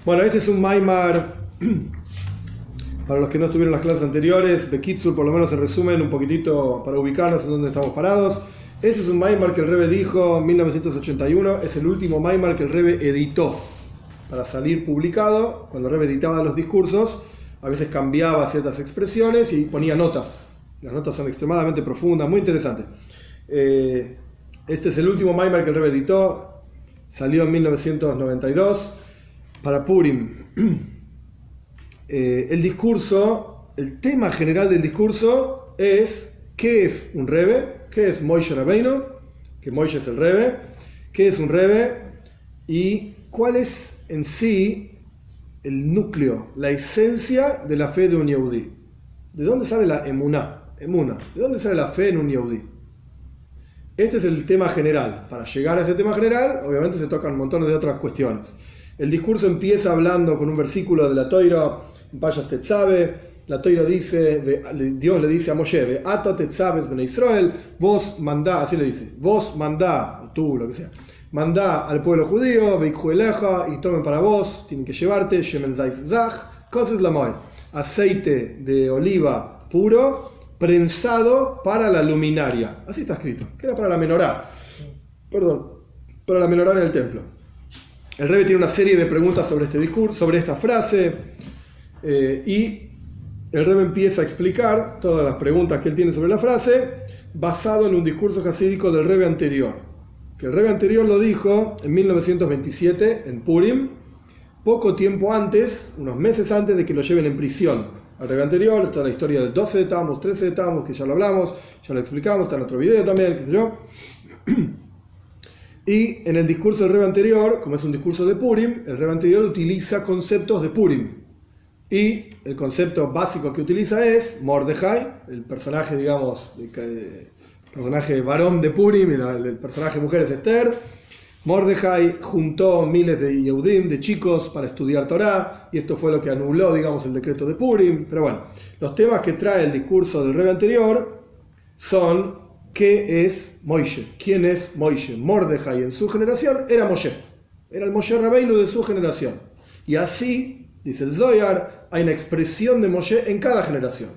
Bueno, este es un Maimar, para los que no estuvieron en las clases anteriores, de Kitsur, por lo menos en resumen, un poquitito para ubicarnos en dónde estamos parados. Este es un Maimar que el Rebbe dijo en 1981, es el último Maimar que el Rebbe editó para salir publicado. Cuando el Rebbe editaba los discursos, a veces cambiaba ciertas expresiones y ponía notas. Las notas son extremadamente profundas, muy interesantes. Este es el último Maimar que el Rebbe editó, salió en 1992 para Purim. El discurso, el tema general del discurso es ¿qué es un Rebbe? ¿Qué es Moshe Rabbeinu? Que Moshe es el Rebbe. ¿Qué es un Rebbe? Y cuál es en sí el núcleo, la esencia de la fe de un Yehudí. ¿De dónde sale la emuná? ¿De dónde sale la fe en un Yehudí? Este es el tema general. Para llegar a ese tema general, obviamente se tocan un montón de otras cuestiones. El discurso empieza hablando con un versículo de la Toira, en Payas Tetzabe. La Toira dice, Dios le dice a Moshe, Ato Tetzabes ben Israel, vos mandá, así le dice, vos mandá, tú, lo que sea, mandá al pueblo judío, veikhu eleja, y tomen para vos, tienen que llevarte, shemen zayt zach, cosas la moed, aceite de oliva puro, prensado para la luminaria. Así está escrito, que era para la menorá. Para la menorá en el templo. El Rebbe tiene una serie de preguntas sobre este discurso, sobre esta frase, y el Rebbe empieza a explicar todas las preguntas que él tiene sobre la frase, basado en un discurso jasídico del Rebbe anterior. Que el Rebbe anterior lo dijo en 1927, en Purim, poco tiempo antes, unos meses antes de que lo lleven en prisión. Al Rebbe anterior, está la historia del 12 de Tammuz, 13 de Tammuz, que ya lo hablamos, ya lo explicamos, está en otro video también, qué sé yo. Y en el discurso del Rebbe anterior, como es un discurso de Purim, el Rebbe anterior utiliza conceptos de Purim. Y el concepto básico que utiliza es Mordejai, el personaje, digamos, el personaje varón de Purim, y el personaje mujer es Esther. Mordejai juntó miles de Yehudim, de chicos, para estudiar Torá, y esto fue lo que anuló, digamos, el decreto de Purim. Pero bueno, los temas que trae el discurso del Rebbe anterior son ¿qué es Moshe? ¿Quién es Moshe? Mordejai en su generación era Moshe. Era el Moshe Rabbeinu de su generación. Y así, dice el Zohar, hay una expresión de Moshe en cada generación.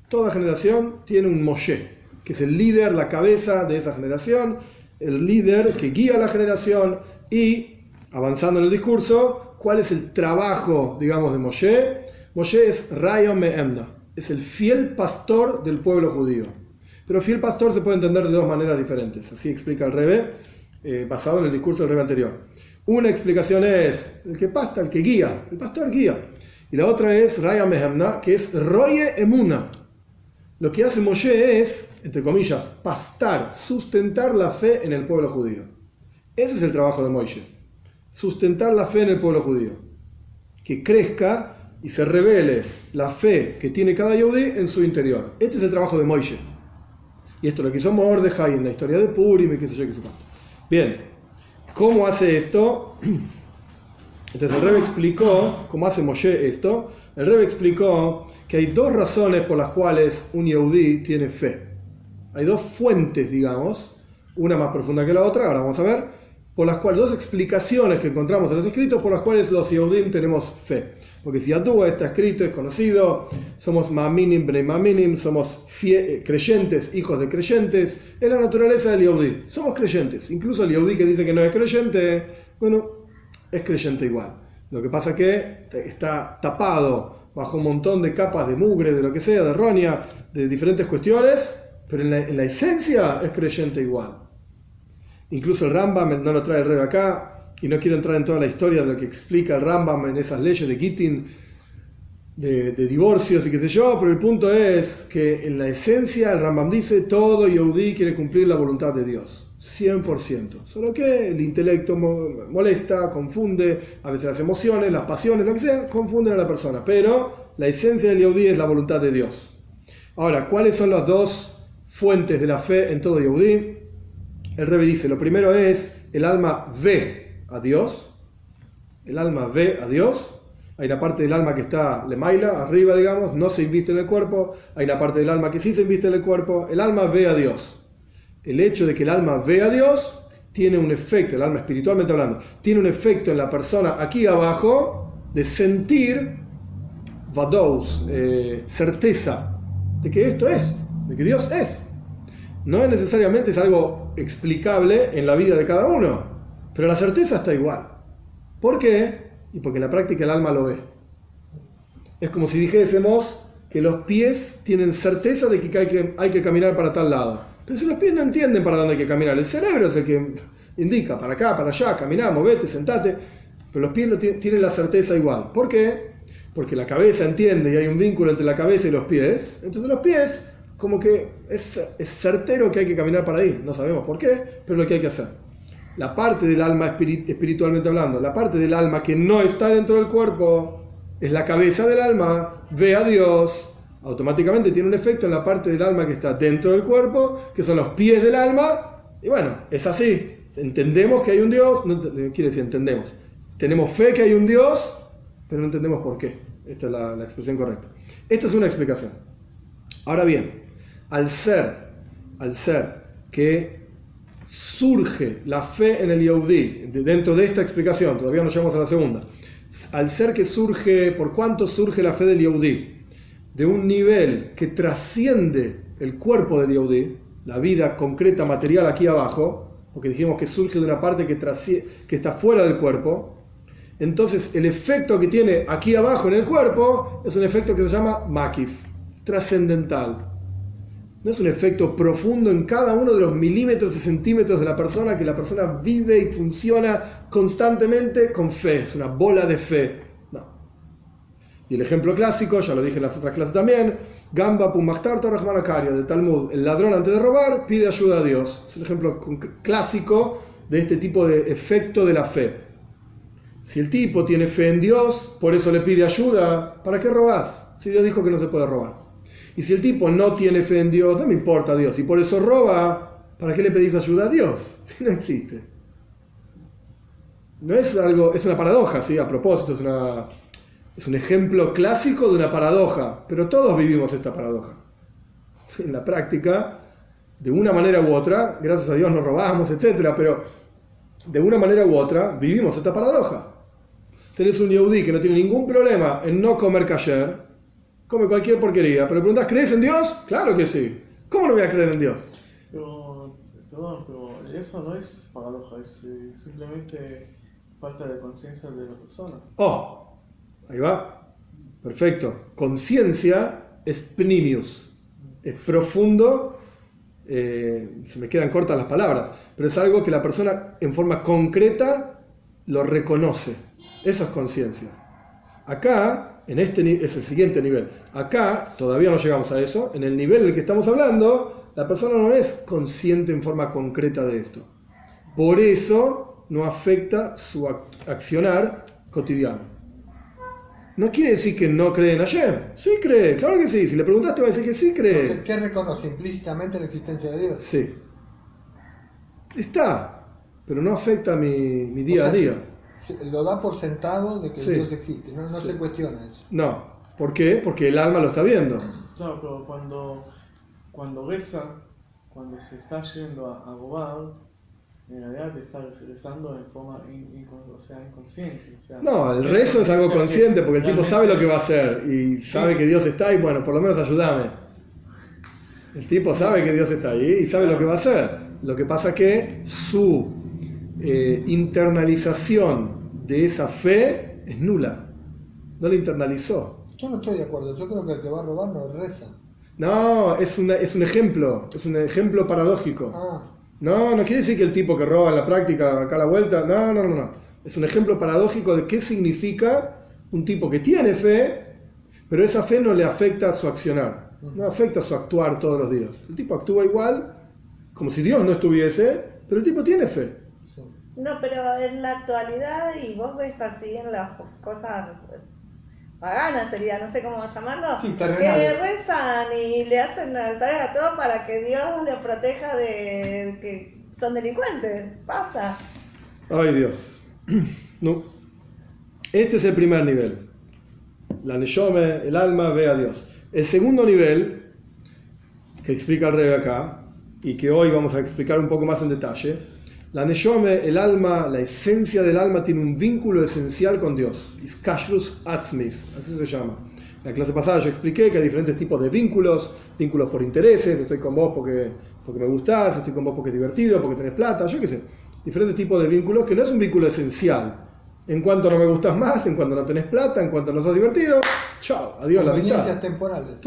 Toda generación tiene un Moshe, que es el líder, la cabeza de esa generación, el líder que guía a la generación. Y, avanzando en el discurso, ¿cuál es el trabajo, digamos, de Moshe? Moshe es Rayom Me'emna, es el fiel pastor del pueblo judío. Pero fiel pastor se puede entender de dos maneras diferentes. Así explica el Rebbe, basado en el discurso del Rebbe anterior. Una explicación es el que pasta, el que guía, el pastor guía. Y la otra es Raya Mehemna, que es Roye Emuna. Lo que hace Moshe es, entre comillas, pastar, sustentar la fe en el pueblo judío. Ese es el trabajo de Moshe. Sustentar la fe en el pueblo judío. Que crezca y se revele la fe que tiene cada Yehudí en su interior. Este es el trabajo de Moshe. Y esto es lo que hizo Mordejai en la historia de Purim y qué sé yo, qué sé cuánto. Bien, ¿cómo hace esto? Entonces el Rebbe explicó cómo hace Moshe esto. El Rebbe explicó que hay dos razones por las cuales un Yehudí tiene fe. Hay dos fuentes, digamos, una más profunda que la otra, ahora vamos a ver, por las cuales, dos explicaciones que encontramos en los escritos por las cuales los Yehudim tenemos fe. Porque si Yadúa está escrito, es conocido, somos Ma'aminim Bnei Ma'aminim, somos creyentes, hijos de creyentes, es la naturaleza del Yehudí. Somos creyentes, incluso el Yehudí que dice que no es creyente, bueno, es creyente igual. Lo que pasa es que está tapado bajo un montón de capas de mugre, de lo que sea, de roña, de diferentes cuestiones, pero en la esencia es creyente igual. Incluso el Rambam, no lo trae el Rebbe acá, y no quiero entrar en toda la historia de lo que explica el Rambam en esas leyes de Gittin, de divorcios y qué sé yo, pero el punto es que en la esencia el Rambam dice todo Yehudí quiere cumplir la voluntad de Dios, 100%. Solo que el intelecto molesta, confunde, a veces las emociones, las pasiones, lo que sea, confunden a la persona, pero la esencia del Yehudí es la voluntad de Dios. Ahora, ¿cuáles son las dos fuentes de la fe en todo Yehudí? El Rebbe dice, lo primero es, el alma ve a Dios. El alma ve a Dios. Hay una parte del alma que está lemaila, arriba, digamos, no se inviste en el cuerpo. Hay una parte del alma que sí se inviste en el cuerpo. El alma ve a Dios. El hecho de que el alma ve a Dios tiene un efecto, el alma espiritualmente hablando, tiene un efecto en la persona aquí abajo de sentir vadous, certeza de que esto es, de que Dios es. No es necesariamente es algo explicable en la vida de cada uno, pero la certeza está igual. ¿Por qué? Y porque en la práctica el alma lo ve. Es como si dijésemos que los pies tienen certeza de que hay que caminar para tal lado. Pero si los pies no entienden para dónde hay que caminar, el cerebro es el que indica, para acá, para allá, caminá, movete, sentate. Pero los pies tienen la certeza igual. ¿Por qué? Porque la cabeza entiende y hay un vínculo entre la cabeza y los pies. Entonces los pies, como que es certero que hay que caminar para ahí. No sabemos por qué, pero es lo que hay que hacer. La parte del alma espiritualmente hablando, la parte del alma que no está dentro del cuerpo, es la cabeza del alma, ve a Dios, automáticamente tiene un efecto en la parte del alma que está dentro del cuerpo, que son los pies del alma, y bueno, es así. Entendemos que hay un Dios, no quiere decir entendemos. Tenemos fe que hay un Dios, pero no entendemos por qué. Esta es la expresión correcta. Esta es una explicación. Ahora bien, al ser que surge la fe en el Yehudí, dentro de esta explicación, todavía no llegamos a la segunda, al ser que surge, ¿por cuánto surge la fe del Yehudí? De un nivel que trasciende el cuerpo del Yehudí, la vida concreta material aquí abajo, porque dijimos que surge de una parte que está fuera del cuerpo. Entonces el efecto que tiene aquí abajo en el cuerpo es un efecto que se llama makif, trascendental. No es un efecto profundo en cada uno de los milímetros y centímetros de la persona, que la persona vive y funciona constantemente con fe, es una bola de fe. No. Y el ejemplo clásico, ya lo dije en las otras clases también, Gamba Pumachtarto Rahman Akario, de Talmud, el ladrón antes de robar pide ayuda a Dios. Es un ejemplo clásico de este tipo de efecto de la fe. Si el tipo tiene fe en Dios, por eso le pide ayuda, ¿para qué robás? Si Dios dijo que no se puede robar. Y si el tipo no tiene fe en Dios, no me importa Dios, y por eso roba, ¿para qué le pedís ayuda a Dios? Si no existe. No es algo, es una paradoja, ¿sí? A propósito, es un ejemplo clásico de una paradoja, pero todos vivimos esta paradoja. En la práctica, de una manera u otra, gracias a Dios no robamos, etc., pero de una manera u otra vivimos esta paradoja. Tenés un yehudí que no tiene ningún problema en no comer kasher, come cualquier porquería, pero le preguntás, ¿crees en Dios? Claro que sí. ¿Cómo no voy a creer en Dios? Pero eso no es paradoja, es simplemente falta de conciencia de la persona. Oh, ahí va. Perfecto. Conciencia es pnimius, es profundo. Se me quedan cortas las palabras, pero es algo que la persona en forma concreta lo reconoce. Eso es conciencia. Acá, es el siguiente nivel. Acá, todavía no llegamos a eso. En el nivel en el que estamos hablando, la persona no es consciente en forma concreta de esto. Por eso no afecta su accionar cotidiano. No quiere decir que no cree en Hashem. Sí cree, claro que sí. Si le preguntaste va a decir que sí cree. ¿Qué reconoce implícitamente la existencia de Dios? Sí. Está, pero no afecta mi día a día. Lo da por sentado de que Sí. Dios existe, no Sí. se cuestiona eso. No. ¿Por qué? Porque el alma lo está viendo. Claro, pero cuando reza, cuando se está yendo a robar, en realidad está rezando en forma inconsciente. O sea, No, el rezo es algo consciente porque el tipo sabe lo que va a hacer y sabe que Dios está y bueno, por lo menos ayúdame. El tipo sabe que Dios está ahí y sabe lo que va a hacer. Lo que pasa es que su internalización de esa fe es nula. No la internalizó. Yo no estoy de acuerdo, yo creo que el que va a robar no reza. No, es un ejemplo paradójico. Ah, No quiere decir que el tipo que roba en la práctica acá a la vuelta, no. Es un ejemplo paradójico de qué significa un tipo que tiene fe, pero esa fe no le afecta a su accionar, no afecta a su actuar todos los días. El tipo actúa igual, como si Dios no estuviese, pero el tipo tiene fe. sí. No, pero en la actualidad, y vos ves así en las cosas paganas, sería, no sé cómo llamarlo, Sí, que terrenales. rezan y le hacen altares a todo para que Dios les proteja de que son delincuentes. Pasa. Ay Dios. No. Este es el primer nivel. La neshome, el alma, ve a Dios. El segundo nivel, que explica el Rebbe acá, y que hoy vamos a explicar un poco más en detalle, La neshome, el alma, la esencia del alma tiene un vínculo esencial con Dios. Iskashrus atzmis, así se llama. En la clase pasada yo expliqué que hay diferentes tipos de vínculos por intereses, estoy con vos porque me gustás, estoy con vos porque es divertido, porque tenés plata, yo qué sé. Diferentes tipos de vínculos que no es un vínculo esencial. En cuanto no me gustas más, en cuanto no tenés plata, en cuanto no sos divertido, chao, adiós la amistad. Conveniencias temporales.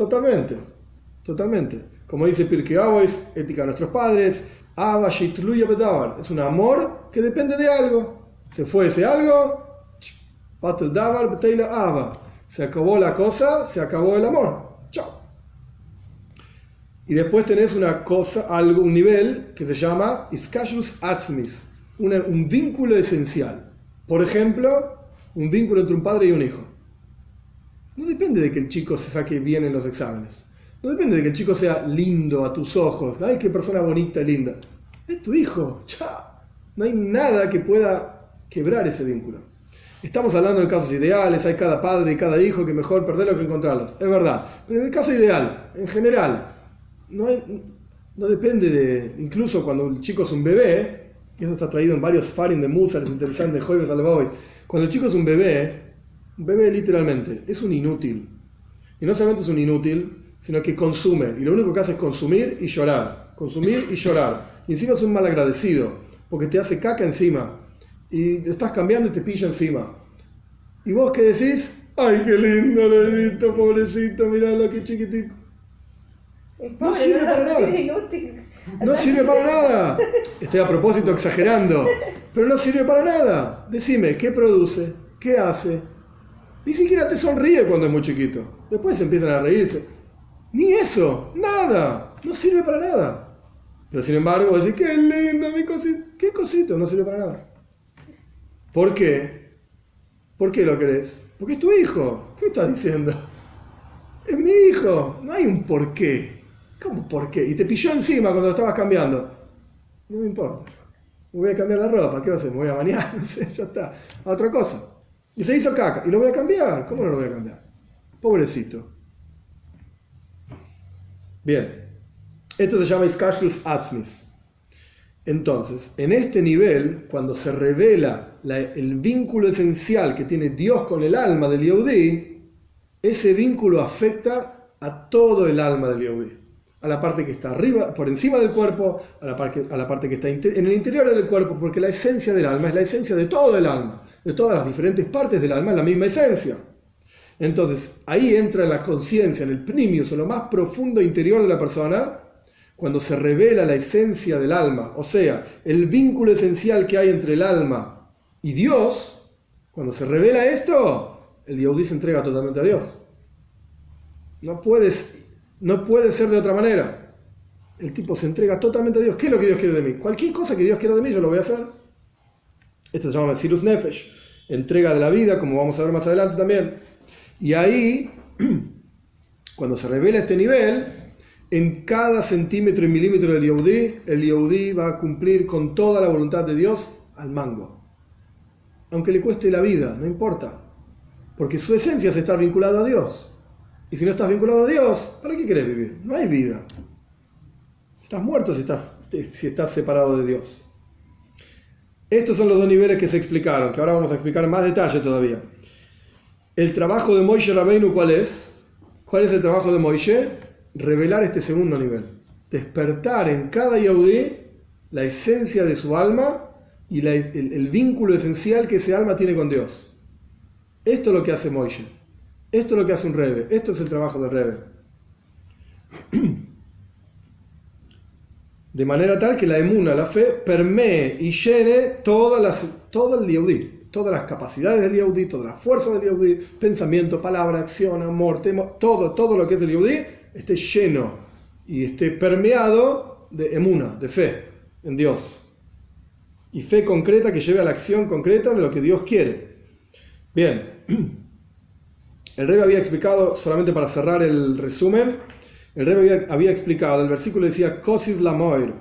Totalmente. Como dice Pirkei Avos, ética de nuestros padres, Ava Shitluya Bedavar, es un amor que depende de algo. Se fue ese algo, Batel Davar Beteila Ava. Se acabó la cosa, se acabó el amor. Chao. Y después tenés una cosa, un nivel que se llama Iskashrus Atzmis, un vínculo esencial. Por ejemplo, un vínculo entre un padre y un hijo. No depende de que el chico se saque bien en los exámenes. No depende de que el chico sea lindo a tus ojos. ¡Ay, qué persona bonita y linda! Es tu hijo. ¡Chao! No hay nada que pueda quebrar ese vínculo. Estamos hablando de casos ideales. Hay cada padre y cada hijo que mejor perderlos que encontrarlos. Es verdad. Pero en el caso ideal, en general, no depende de... Incluso cuando el chico es un bebé... Y eso está traído en varios farim de Musar, es interesante, Joibes Albaois. Cuando el chico es un bebé literalmente, es un inútil. Y no solamente es un inútil, sino que consume. Y lo único que hace es consumir y llorar. Consumir y llorar. Y encima es un malagradecido, porque te hace caca encima. Y te estás cambiando y te pilla encima. ¿Y vos qué decís? ¡Ay, qué lindo, bebito, pobrecito, miralo, qué chiquitito! No sirve para nada. No sirve para nada. Estoy a propósito exagerando. Pero no sirve para nada. Decime, ¿qué produce? ¿Qué hace? Ni siquiera te sonríe cuando es muy chiquito. Después empiezan a reírse. Ni eso. Nada. No sirve para nada. Pero sin embargo, vos decís, qué lindo mi cosito. ¿Qué cosito? No sirve para nada. ¿Por qué? ¿Por qué lo querés? Porque es tu hijo. ¿Qué estás diciendo? Es mi hijo. No hay un por qué. ¿Cómo por qué? Y te pilló encima cuando lo estabas cambiando. No me importa. Me voy a cambiar la ropa. ¿Qué va a hacer? Me voy a bañar. No sé, ya está. A otra cosa. Y se hizo caca. ¿Y lo voy a cambiar? ¿Cómo no lo voy a cambiar? Pobrecito. Bien. Esto se llama Iskashrus Atzmis. Entonces, en este nivel, cuando se revela el vínculo esencial que tiene Dios con el alma del Yehudí, ese vínculo afecta a todo el alma del Yehudí. A la parte que está arriba, por encima del cuerpo, a la parte que está en el interior del cuerpo, porque la esencia del alma es la esencia de todo el alma, de todas las diferentes partes del alma, es la misma esencia. Entonces, ahí entra la conciencia, en el pnimius, en lo más profundo interior de la persona, cuando se revela la esencia del alma, o sea, el vínculo esencial que hay entre el alma y Dios. Cuando se revela esto, el Yehudí se entrega totalmente a Dios. No puede ser de otra manera. El tipo se entrega totalmente a Dios. ¿Qué es lo que Dios quiere de mí? Cualquier cosa que Dios quiera de mí, yo lo voy a hacer. Esto se llama Mesirus Nefesh, entrega de la vida, como vamos a ver más adelante también. Y ahí, cuando se revela este nivel, en cada centímetro y milímetro del Yehudí, el Yehudí va a cumplir con toda la voluntad de Dios al mango. Aunque le cueste la vida, no importa. Porque su esencia es estar vinculado a Dios. Y si no estás vinculado a Dios, ¿para qué querés vivir? No hay vida. Estás muerto si estás separado de Dios. Estos son los dos niveles que se explicaron, que ahora vamos a explicar en más detalle todavía. El trabajo de Moishe Rabbeinu, ¿cuál es? ¿Cuál es el trabajo de Moishe? Revelar este segundo nivel. Despertar en cada Yehudí la esencia de su alma y el vínculo esencial que ese alma tiene con Dios. Esto es lo que hace Moishe. Esto es lo que hace un Rebbe. Esto es el trabajo del Rebbe. De manera tal que la emuna, la fe, permee y llene todo el Yehudí, todas las capacidades del Yehudí, todas las fuerzas del Yehudí, pensamiento, palabra, acción, amor, todo lo que es el Yehudí, esté lleno y esté permeado de emuna, de fe en Dios. Y fe concreta que lleve a la acción concreta de lo que Dios quiere. Bien. El Rebbe había explicado, solamente para cerrar el resumen, el Rebbe había explicado, el versículo decía, Kosis la moir,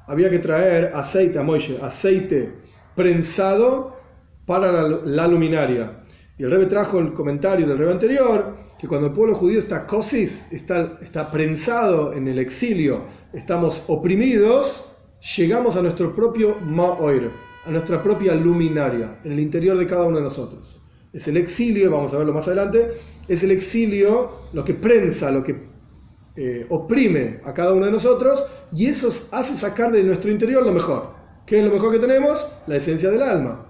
había que traer aceite a Moishe, aceite prensado para la luminaria. Y el Rebbe trajo el comentario del Rebbe anterior, que cuando el pueblo judío está kosis, está prensado en el exilio, estamos oprimidos, llegamos a nuestro propio Ma'oir, a nuestra propia luminaria, en el interior de cada uno de nosotros. Es el exilio, vamos a verlo más adelante, es el exilio lo que prensa, lo que oprime a cada uno de nosotros, y eso hace sacar de nuestro interior lo mejor. ¿Qué es lo mejor que tenemos? La esencia del alma.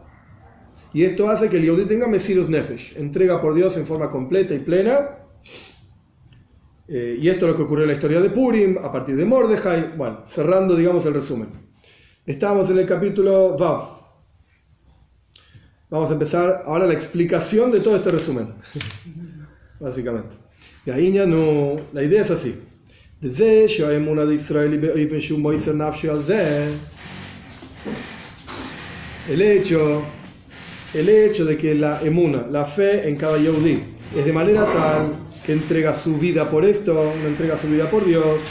Y esto hace que el Yehudi tenga Mesirus Nefesh, entrega por Dios en forma completa y plena. Y esto es lo que ocurrió en la historia de Purim, a partir de Mordejai. Bueno, cerrando, digamos, el resumen. Estamos en el capítulo Vav. Vamos a empezar ahora la explicación de todo este resumen. Básicamente. Y ahí ya no, la idea es así. El hecho de que la emuna, la fe en cada Yehudi, es de manera tal que entrega su vida por esto, no entrega su vida por Dios.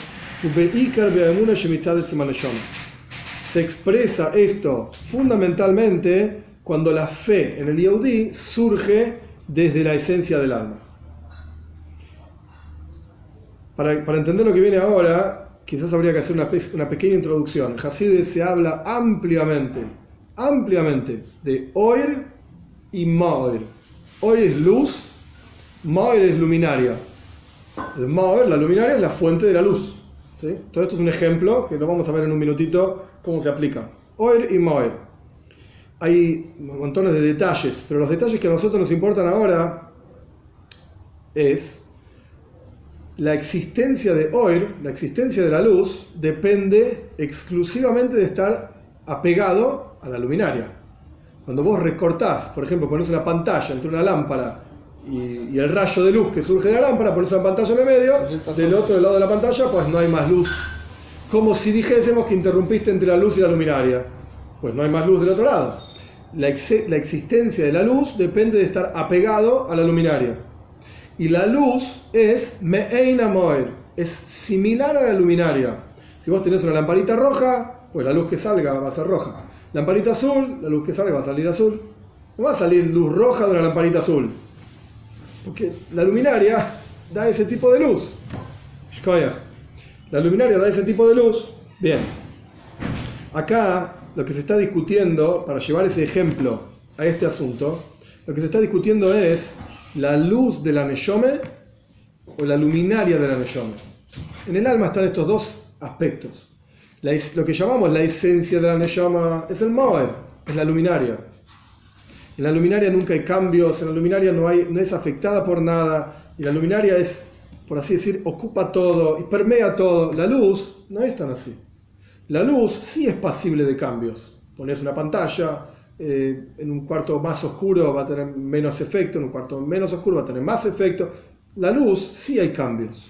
Se expresa esto fundamentalmente cuando la fe en el Yehudi surge desde la esencia del alma. Para entender lo que viene ahora, quizás habría que hacer una pequeña introducción. En Hasidus se habla ampliamente de Oir y Ma'oir. Oir es luz, Ma'oir es luminaria. El Ma'oir, la luminaria, es la fuente de la luz. ¿Sí? Todo esto es un ejemplo que lo vamos a ver en un minutito cómo se aplica. Oir y Ma'oir. Hay montones de detalles, pero los detalles que a nosotros nos importan ahora es la existencia de Oir, la existencia de la luz, depende exclusivamente de estar apegado a la luminaria. Cuando vos recortás, por ejemplo, pones una pantalla entre una lámpara y el rayo de luz que surge de la lámpara, pones una pantalla en el medio, del otro lado de la pantalla, pues no hay más luz. Como si dijésemos que interrumpiste entre la luz y la luminaria, pues no hay más luz del otro lado. La existencia de la luz depende de estar apegado a la luminaria. Y la luz es Me'ein Moir, es similar a la luminaria. Si vos tenés una lamparita roja, pues la luz que salga va a ser roja. Lamparita azul, la luz que salga va a salir azul. No va a salir luz roja de una lamparita azul, porque la luminaria da ese tipo de luz. La luminaria da ese tipo de luz. Bien. Acá lo que se está discutiendo, para llevar ese ejemplo a este asunto, lo que se está discutiendo es la luz de la Neshome o la luminaria de la Neshome. En el alma están estos dos aspectos. Lo que llamamos la esencia de la Neshama es el Moed, es la luminaria. En la luminaria nunca hay cambios, en la luminaria no es afectada por nada, y la luminaria es, por así decir, ocupa todo y permea todo. La luz no es tan así. La luz sí es pasible de cambios. Pones una pantalla, en un cuarto más oscuro va a tener menos efecto, en un cuarto menos oscuro va a tener más efecto. La luz sí hay cambios.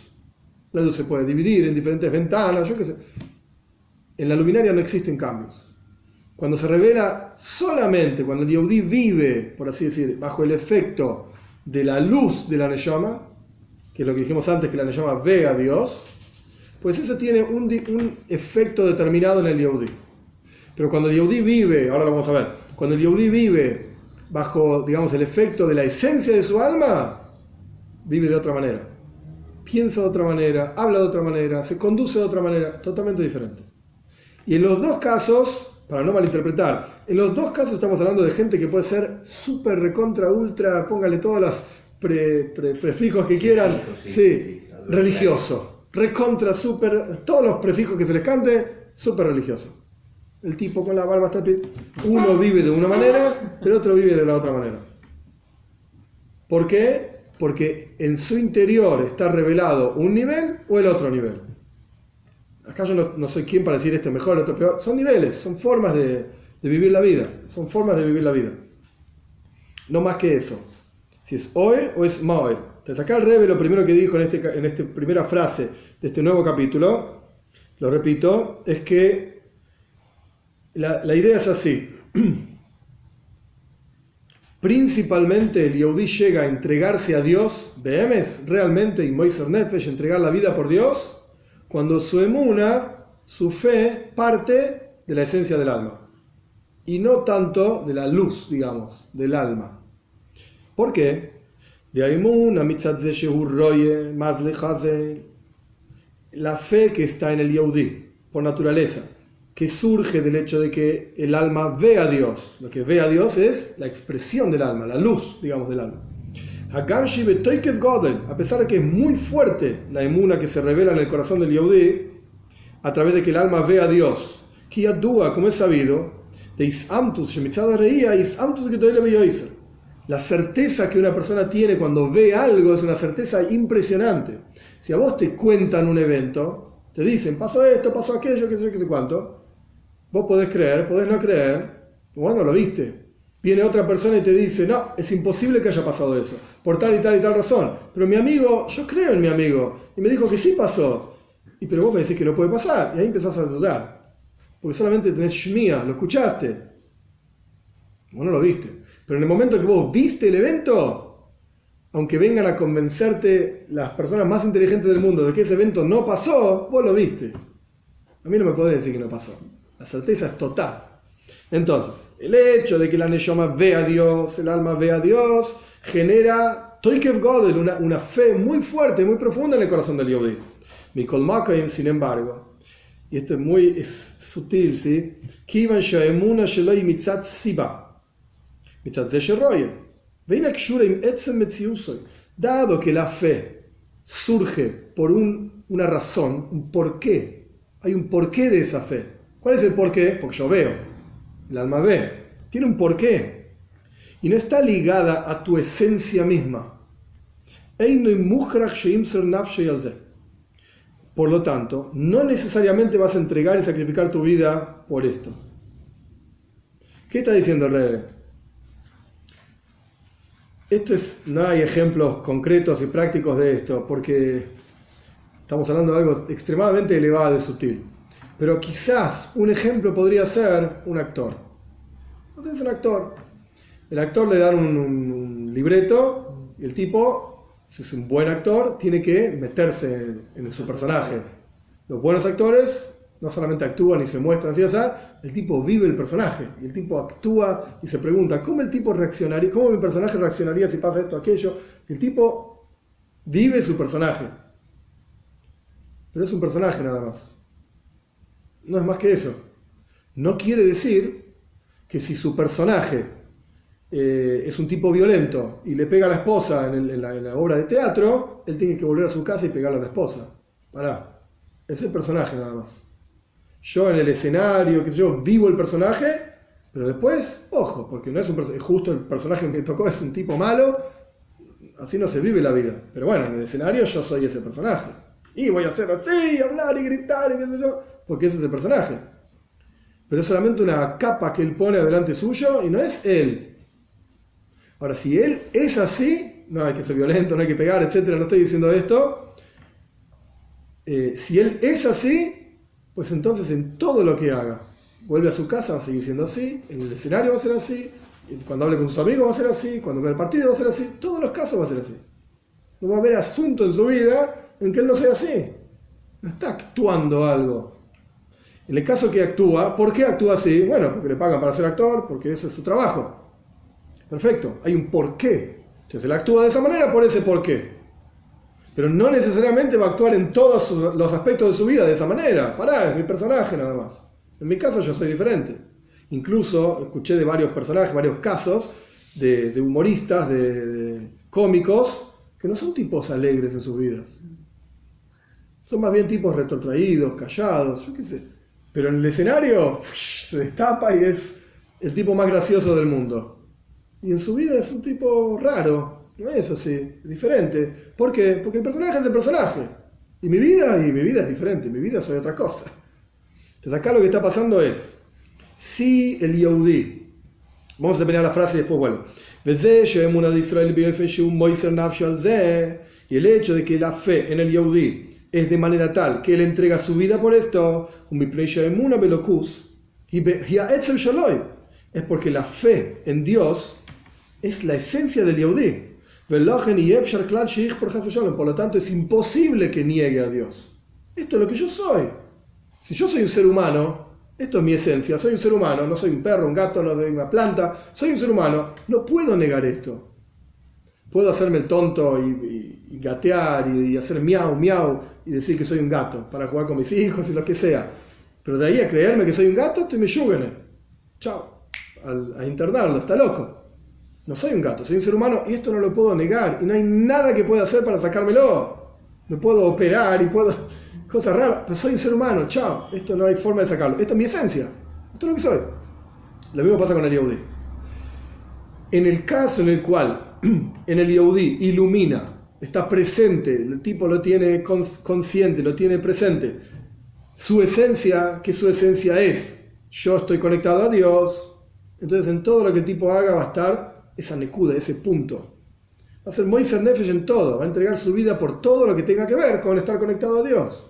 La luz se puede dividir en diferentes ventanas, yo qué sé. En la luminaria no existen cambios. Cuando se revela solamente, cuando el Yehudi vive, por así decir, bajo el efecto de la luz de la Neshama, que es lo que dijimos antes, que la Neshama ve a Dios, pues eso tiene un efecto determinado en el Yehudi. Pero cuando el Yehudi vive, ahora lo vamos a ver, cuando el Yehudi vive bajo, digamos, el efecto de la esencia de su alma, vive de otra manera. Piensa de otra manera, habla de otra manera, se conduce de otra manera, totalmente diferente. Y en los dos casos, para no malinterpretar, en los dos casos estamos hablando de gente que puede ser súper, recontra, ultra, póngale todos los prefijos que quieran, sí, religioso, recontra, súper, todos los prefijos que se les cante, súper religioso. El tipo con la barba hasta el pie, uno vive de una manera, el otro vive de la otra manera. ¿Por qué? Porque en su interior está revelado un nivel o el otro nivel. Acá yo no soy quien para decir esto es mejor, esto es peor. Son niveles, son formas de vivir la vida. Son formas de vivir la vida. No más que eso. Si es Oir o es Ma'oir. Entonces acá el Rebbe lo primero que dijo en esta primera frase de este nuevo capítulo, lo repito, es que la idea es así. Principalmente el Yehudi llega a entregarse a Dios, Behemes, realmente, y Moiser Nefesh, entregar la vida por Dios, cuando su emuna, su fe, parte de la esencia del alma. Y no tanto de la luz, digamos, del alma. ¿Por qué? La fe que está en el Yehudi, por naturaleza, que surge del hecho de que el alma ve a Dios. Lo que ve a Dios es la expresión del alma, la luz, digamos, del alma. A pesar de que es muy fuerte la emuna que se revela en el corazón del Yehudi, a través de que el alma ve a Dios, como es sabido, la certeza que una persona tiene cuando ve algo es una certeza impresionante. Si a vos te cuentan un evento, te dicen, pasó esto, pasó aquello, qué sé yo, qué sé cuánto, vos podés creer, podés no creer, bueno, lo viste. Viene otra persona y te dice, no, es imposible que haya pasado eso, por tal y tal y tal razón. Pero mi amigo, yo creo en mi amigo, y me dijo que sí pasó. Pero vos me decís que no puede pasar, y ahí empezás a dudar. Porque solamente tenés shmía, lo escuchaste. Vos no lo viste. Pero en el momento que vos viste el evento, aunque vengan a convencerte las personas más inteligentes del mundo de que ese evento no pasó, vos lo viste. A mí no me podés decir que no pasó. La certeza es total. Entonces, el hecho de que la neshama ve a Dios, el alma ve a Dios, genera toikev godel, una fe muy fuerte, muy profunda en el corazón del Yehudi. Mikol Makayim, sin embargo, y esto es sutil, ¿sí? Kivan she'emuna sheloi mitzat siba, mitzat zesheroye, veina kshureim etzem metziusoy. Dado que la fe surge por una razón, un porqué, hay un porqué de esa fe. ¿Cuál es el porqué? Porque yo veo. El alma ve, tiene un porqué y no está ligada a tu esencia misma. Por lo tanto, no necesariamente vas a entregar y sacrificar tu vida por esto. ¿Qué está diciendo el Rebbe? No hay ejemplos concretos y prácticos de esto, porque estamos hablando de algo extremadamente elevado y sutil. Pero quizás un ejemplo podría ser un actor. Entonces un actor. El actor le dan un libreto y el tipo, si es un buen actor, tiene que meterse en su personaje. Los buenos actores no solamente actúan y se muestran así, el tipo vive el personaje. Y el tipo actúa y se pregunta, ¿cómo el tipo reaccionaría? ¿Cómo mi personaje reaccionaría si pasa esto o aquello? El tipo vive su personaje. Pero es un personaje nada más. No es más que eso. No quiere decir que si su personaje es un tipo violento y le pega a la esposa en la obra de teatro, él tiene que volver a su casa y pegarle a la esposa. Pará. Es el personaje nada más. Yo en el escenario, yo vivo el personaje, pero después, ojo, porque no es un personaje, justo el personaje que me tocó es un tipo malo, así no se vive la vida. Pero bueno, en el escenario yo soy ese personaje. Y voy a hacer así, hablar y gritar y qué sé yo, porque ese es el personaje. Pero es solamente una capa que él pone delante suyo y no es él. Ahora, si él es así, no hay que ser violento, no hay que pegar, etcétera, no estoy diciendo esto. Si él es así, pues entonces en todo lo que haga, vuelve a su casa, va a seguir siendo así, en el escenario va a ser así, cuando hable con sus amigos va a ser así, cuando vea el partido va a ser así, todos los casos va a ser así. No va a haber asunto en su vida en que él no sea así. No está actuando algo. En el caso que actúa, ¿por qué actúa así? Bueno, porque le pagan para ser actor, porque ese es su trabajo. Perfecto, hay un porqué. Entonces él actúa de esa manera por ese porqué. Pero no necesariamente va a actuar en todos los aspectos de su vida de esa manera. Pará, es mi personaje nada más. En mi caso yo soy diferente. Incluso escuché de varios personajes, varios casos de humoristas, de cómicos, que no son tipos alegres en sus vidas. Son más bien tipos retrotraídos, callados, yo qué sé. Pero en el escenario se destapa y es el tipo más gracioso del mundo. Y en su vida es un tipo raro. No es así, es diferente. ¿Por qué? Porque el personaje es el personaje. Y mi vida es diferente. Mi vida soy otra cosa. Entonces acá lo que está pasando es, si el Yehudi, vamos a terminar la frase y después vuelvo. Y el hecho de que la fe en el Yehudi es de manera tal que él entrega su vida por esto, es porque la fe en Dios es la esencia del Yehudi. Por lo tanto es imposible que niegue a Dios. Esto es lo que yo soy. Si yo soy un ser humano, esto es mi esencia, soy un ser humano, no soy un perro, un gato, no soy una planta, soy un ser humano, no puedo negar esto. Puedo hacerme el tonto y gatear y hacer miau, miau y decir que soy un gato para jugar con mis hijos y lo que sea. Pero de ahí a creerme que soy un gato, estoy me yugene. Chao. A internarlo, está loco. No soy un gato, soy un ser humano y esto no lo puedo negar. Y no hay nada que pueda hacer para sacármelo. Me puedo operar y puedo... Cosas raras, pero soy un ser humano, chao. Esto no hay forma de sacarlo. Esto es mi esencia. Esto es lo que soy. Lo mismo pasa con el Yehudí. En el caso en el cual en el Yehudí ilumina, está presente, el tipo lo tiene consciente, lo tiene presente, su esencia, ¿qué su esencia es? Yo estoy conectado a Dios. Entonces en todo lo que el tipo haga va a estar esa nekuda, ese punto. Va a ser Moiser Nefesh en todo, va a entregar su vida por todo lo que tenga que ver con estar conectado a Dios.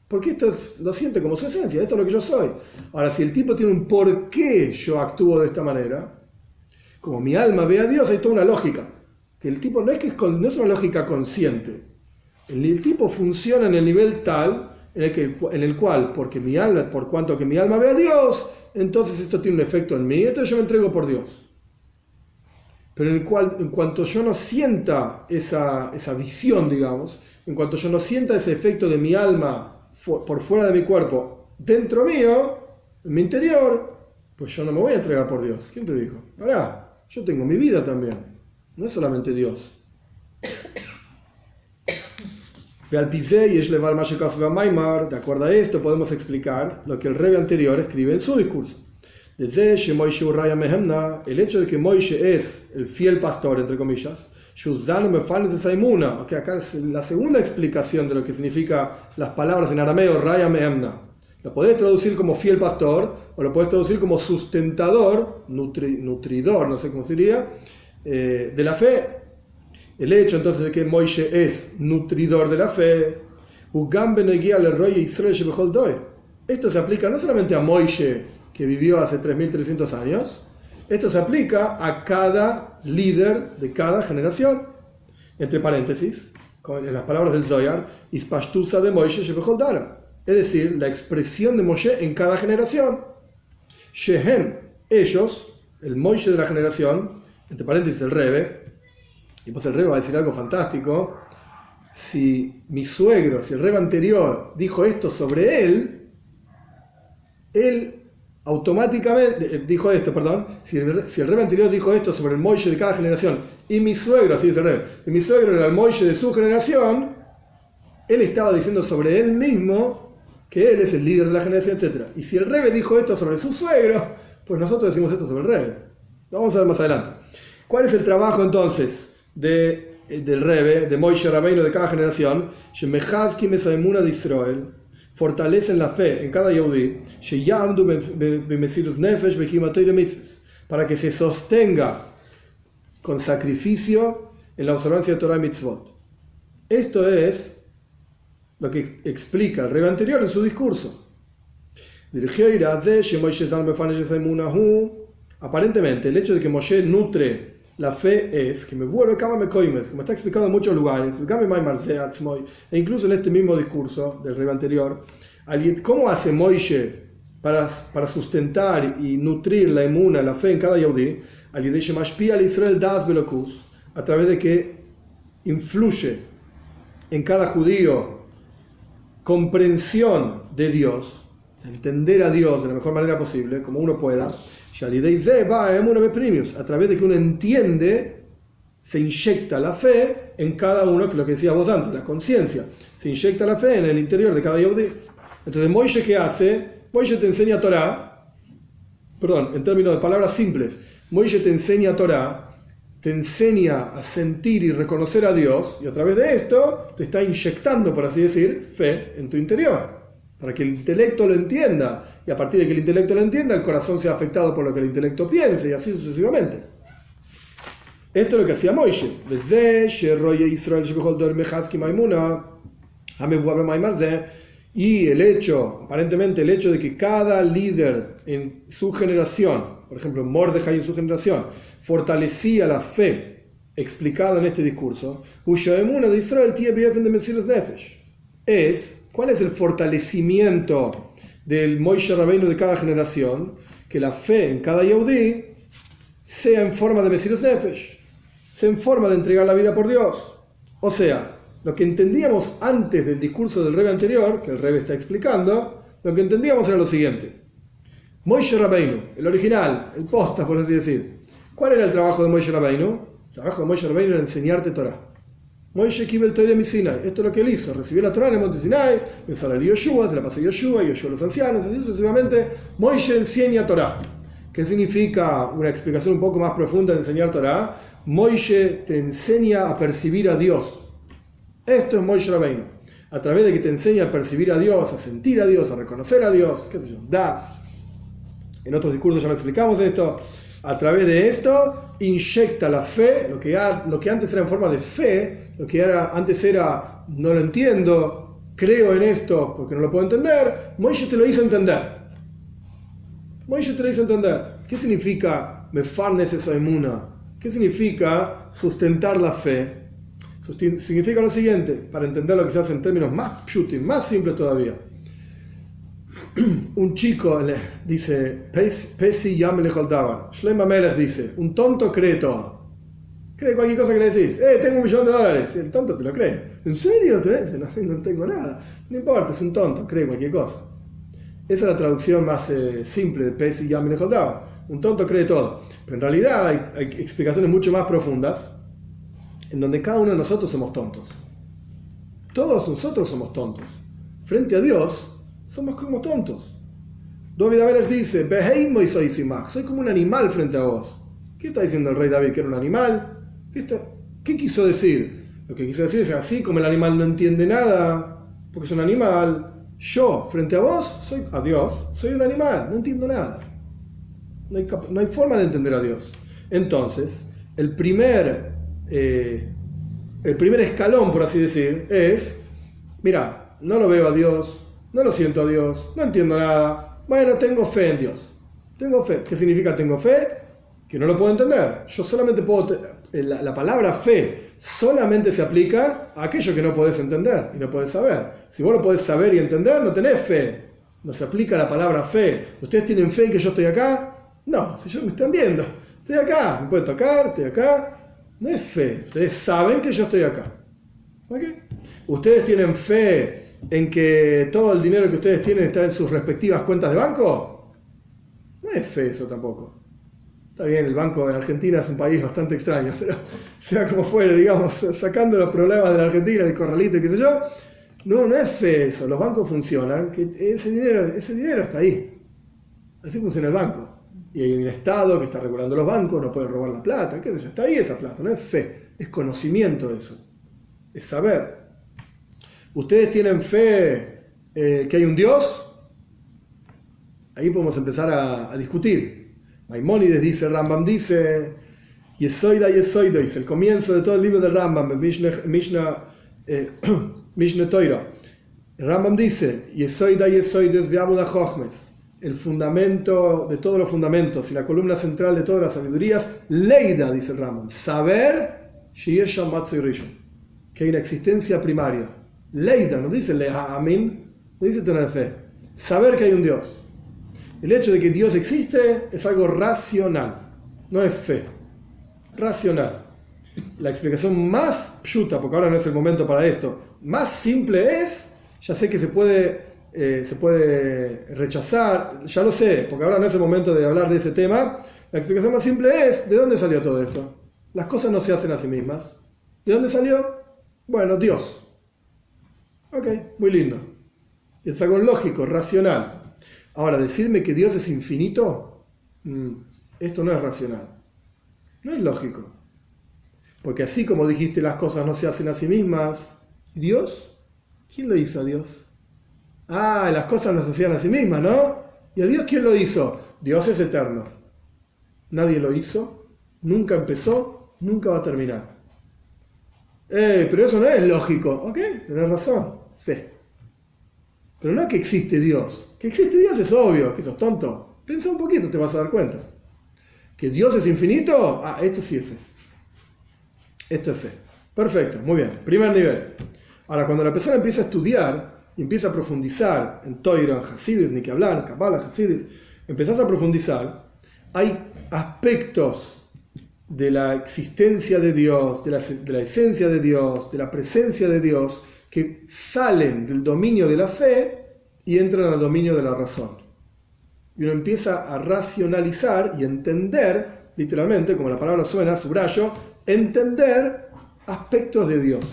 Porque esto lo siente como su esencia, esto es lo que yo soy. Ahora, si el tipo tiene un por qué yo actúo de esta manera, como mi alma ve a Dios, hay toda una lógica. Que el tipo no es una lógica consciente. El tipo funciona en el nivel tal en el cual, por cuanto que mi alma ve a Dios, entonces esto tiene un efecto en mí, entonces yo me entrego por Dios. Pero en cuanto yo no sienta esa visión, digamos, en cuanto yo no sienta ese efecto de mi alma por fuera de mi cuerpo, dentro mío, en mi interior, pues yo no me voy a entregar por Dios. ¿Quién te dijo? Ahora, yo tengo mi vida también, no es solamente Dios. De acuerdo a esto podemos explicar lo que el Rebbe anterior escribe en su discurso. Desde el hecho de que Moishe es el fiel pastor, entre comillas, que acá es la segunda explicación de lo que significa las palabras en arameo Raya Mehemna. Lo podés traducir como fiel pastor o lo podés traducir como sustentador, nutridor, no sé cómo sería, de la fe. El hecho entonces de que Moishe es nutridor de la fe, esto se aplica no solamente a Moishe, que vivió hace 3.300 años, esto se aplica a cada líder de cada generación. Entre paréntesis, en las palabras del Zohar, Ispashtusa de Moishe Shebechol Dara, es decir, la expresión de Moshe en cada generación. Shehem, ellos, el Moishe de la generación, entre paréntesis el Rebbe, y pues el Rebbe va a decir algo fantástico. Si mi suegro, si el Rebbe anterior dijo esto sobre él automáticamente dijo esto, perdón, si el Rebbe anterior dijo esto sobre el Moishe de cada generación, y mi suegro, así dice el Rebbe, y mi suegro era el Moishe de su generación, él estaba diciendo sobre él mismo que él es el líder de la generación, etc. Y si el Rebbe dijo esto sobre su suegro, pues nosotros decimos esto sobre el Rebbe. Lo vamos a ver más adelante. ¿Cuál es el trabajo entonces del Rebbe, de Moishe Rabbeinu de cada generación? Shemechazki mesaemuna de Israel, fortalecen la fe en cada Yehudí, para que se sostenga con sacrificio en la observancia de Torah y Mitzvot. Esto es lo que explica el Rebbe anterior en su discurso. Aparentemente, el hecho de que Moshe nutre la fe es que me vuelve como está explicado en muchos lugares, e incluso en este mismo discurso del Rebbe anterior. ¿Cómo hace Moshe para sustentar y nutrir la emuna, la fe en cada Yehudí? A través de que influye en cada judío comprensión de Dios, entender a Dios de la mejor manera posible, como uno pueda. A través de que uno entiende, se inyecta la fe en cada uno, que es lo que decía vos antes, la conciencia. Se inyecta la fe en el interior de cada Yehudí. Entonces, Moishe, ¿qué hace? Moishe te enseña Torah, en términos de palabras simples, Moishe te enseña Torah, te enseña a sentir y reconocer a Dios, y a través de esto te está inyectando, por así decir, fe en tu interior, para que el intelecto lo entienda, y a partir de que el intelecto lo entienda, el corazón sea afectado por lo que el intelecto piense, y así sucesivamente. Esto es lo que hacía Moishe. Y aparentemente el hecho de que cada líder en su generación, por ejemplo Mordejai en su generación, fortalecía la fe explicada en este discurso, ¿cuál es el fortalecimiento del Moishe Rabbeinu de cada generación? Que la fe en cada Yehudí sea en forma de Mesirus Nefesh, sea en forma de entregar la vida por Dios. O sea, lo que entendíamos antes del discurso del Rebbe anterior, que el Rebbe está explicando, lo que entendíamos era lo siguiente. Moshe Rabbeinu, el original, el posta, por así decir. ¿Cuál era el trabajo de Moshe Rabbeinu? El trabajo de Moshe Rabbeinu era enseñarte Torah. Moshe Kibel Torah mi Sinai. Esto es lo que él hizo. Recibió la Torah en el monte Sinai, empezó a leer Yoshua, se la pasó Yoshua a los ancianos, así sucesivamente. Moshe enseña Torah. ¿Qué significa? Una explicación un poco más profunda de enseñar Torah. Moshe te enseña a percibir a Dios. Esto es Moshe Rabbeinu. A través de que te enseña a percibir a Dios, a sentir a Dios, a reconocer a Dios, qué sé yo, das. En otros discursos ya lo explicamos esto. A través de esto inyecta la fe, lo que antes era en forma de fe, lo que antes era no lo entiendo, creo en esto porque no lo puedo entender. Moshe te lo hizo entender. Moshe te lo hizo entender. ¿Qué significa mefarnes esa emuna? ¿Qué significa sustentar la fe? Significa lo siguiente, para entender lo que se hace en términos más pshutim, más simples todavía. Un chico dice, Pesi Yamele Holdaban. Shlomo Melech dice, un tonto cree todo. Cree cualquier cosa que le decís. Tengo $1.000.000. El tonto te lo cree. ¿En serio? No tengo nada. No importa, es un tonto, cree cualquier cosa. Esa es la traducción más simple de Pesi Yamele Holdaban. Un tonto cree todo. Pero en realidad hay explicaciones mucho más profundas en donde cada uno de nosotros somos tontos. Todos nosotros somos tontos. Frente a Dios somos como tontos. David Amelech dice, soy como un animal frente a vos. ¿Qué está diciendo el rey David? ¿Que era un animal? ¿Qué quiso decir? Lo que quiso decir es así como el animal no entiende nada, porque es un animal, yo frente a vos, a Dios, soy un animal, no entiendo nada. No hay forma de entender a Dios. Entonces, el primer escalón, por así decir, es, mira, no lo veo a Dios, no lo siento a Dios, no entiendo nada. Bueno, tengo fe en Dios. Tengo fe. ¿Qué significa tengo fe? Que no lo puedo entender. Yo solamente puedo... La palabra fe solamente se aplica a aquello que no podés entender y no podés saber. Si vos lo podés saber y entender, no tenés fe. No se aplica la palabra fe. ¿Ustedes tienen fe en que yo estoy acá? No, si me están viendo. Estoy acá, me pueden tocar, estoy acá. No es fe. Ustedes saben que yo estoy acá. ¿Okay? ¿Ustedes tienen fe en que todo el dinero que ustedes tienen está en sus respectivas cuentas de banco? No es fe eso tampoco. Está bien, el banco en Argentina es un país bastante extraño, pero sea como fuere, digamos, sacando los problemas de la Argentina, el corralito y qué sé yo, no es fe eso. Los bancos funcionan, que ese dinero está ahí. Así funciona el banco. Y hay un Estado que está regulando los bancos, no puede robar la plata, qué sé yo, está ahí esa plata, no es fe, es conocimiento eso, es saber. ¿Ustedes tienen fe que hay un Dios? Ahí podemos empezar a discutir. Maimónides dice, Rambam dice, Yesoida Yesoidois, el comienzo de todo el libro del Rambam, Mishnah Torah. El Rambam dice, Yesoida Yesoidois Ve'amuda Chochmes, el fundamento de todos los fundamentos y la columna central de todas las sabidurías, Leida, dice el Rambam, saber que hay una existencia primaria. Leida, no dice Le'amin, no dice tener fe. Saber que hay un Dios. El hecho de que Dios existe es algo racional, no es fe. Racional. La explicación más pshuta, porque ahora no es el momento para esto, más simple es, ya sé que se puede rechazar, ya lo sé, porque ahora no es el momento de hablar de ese tema. La explicación más simple es, ¿de dónde salió todo esto? Las cosas no se hacen a sí mismas. ¿De dónde salió? Bueno, Dios. Ok, muy lindo. Es algo lógico, racional. Ahora, decirme que Dios es infinito, esto no es racional. No es lógico. Porque así como dijiste, las cosas no se hacen a sí mismas, ¿Dios? ¿Quién lo hizo a Dios? Las cosas no se hacían a sí mismas, ¿no? ¿Y a Dios quién lo hizo? Dios es eterno. Nadie lo hizo, nunca empezó, nunca va a terminar. Pero eso no es lógico. Ok, tenés razón. Fe. Pero no que existe Dios. Que existe Dios es obvio, que sos tonto. Pensa un poquito, te vas a dar cuenta. ¿Que Dios es infinito? Esto sí es fe. Esto es fe. Perfecto, muy bien. Primer nivel. Ahora, cuando la persona empieza a estudiar y empieza a profundizar en Torah, en Hasidis, ni que hablar, en Kabbalah, Hasidis, empezás a profundizar, hay aspectos de la existencia de Dios, de la esencia de Dios, de la presencia de Dios, que salen del dominio de la fe y entran al dominio de la razón. Y uno empieza a racionalizar y entender, literalmente, como la palabra suena, subrayo, entender aspectos de Dios,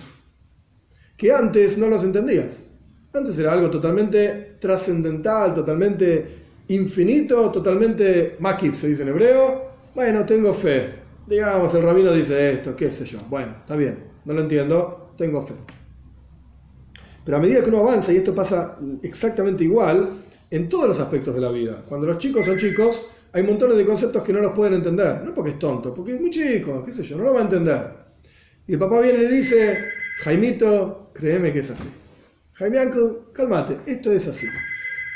que antes no los entendías. Antes era algo totalmente trascendental, totalmente infinito, totalmente makif, se dice en hebreo. Bueno, tengo fe. Digamos, el rabino dice esto, qué sé yo. Bueno, está bien, no lo entiendo, tengo fe. Pero a medida que uno avanza, y esto pasa exactamente igual en todos los aspectos de la vida. Cuando los chicos son chicos, hay montones de conceptos que no los pueden entender. No porque es tonto, porque es muy chico, qué sé yo, no lo va a entender. Y el papá viene y le dice, Jaimito, créeme que es así. Jaime Uncle, cálmate, esto es así.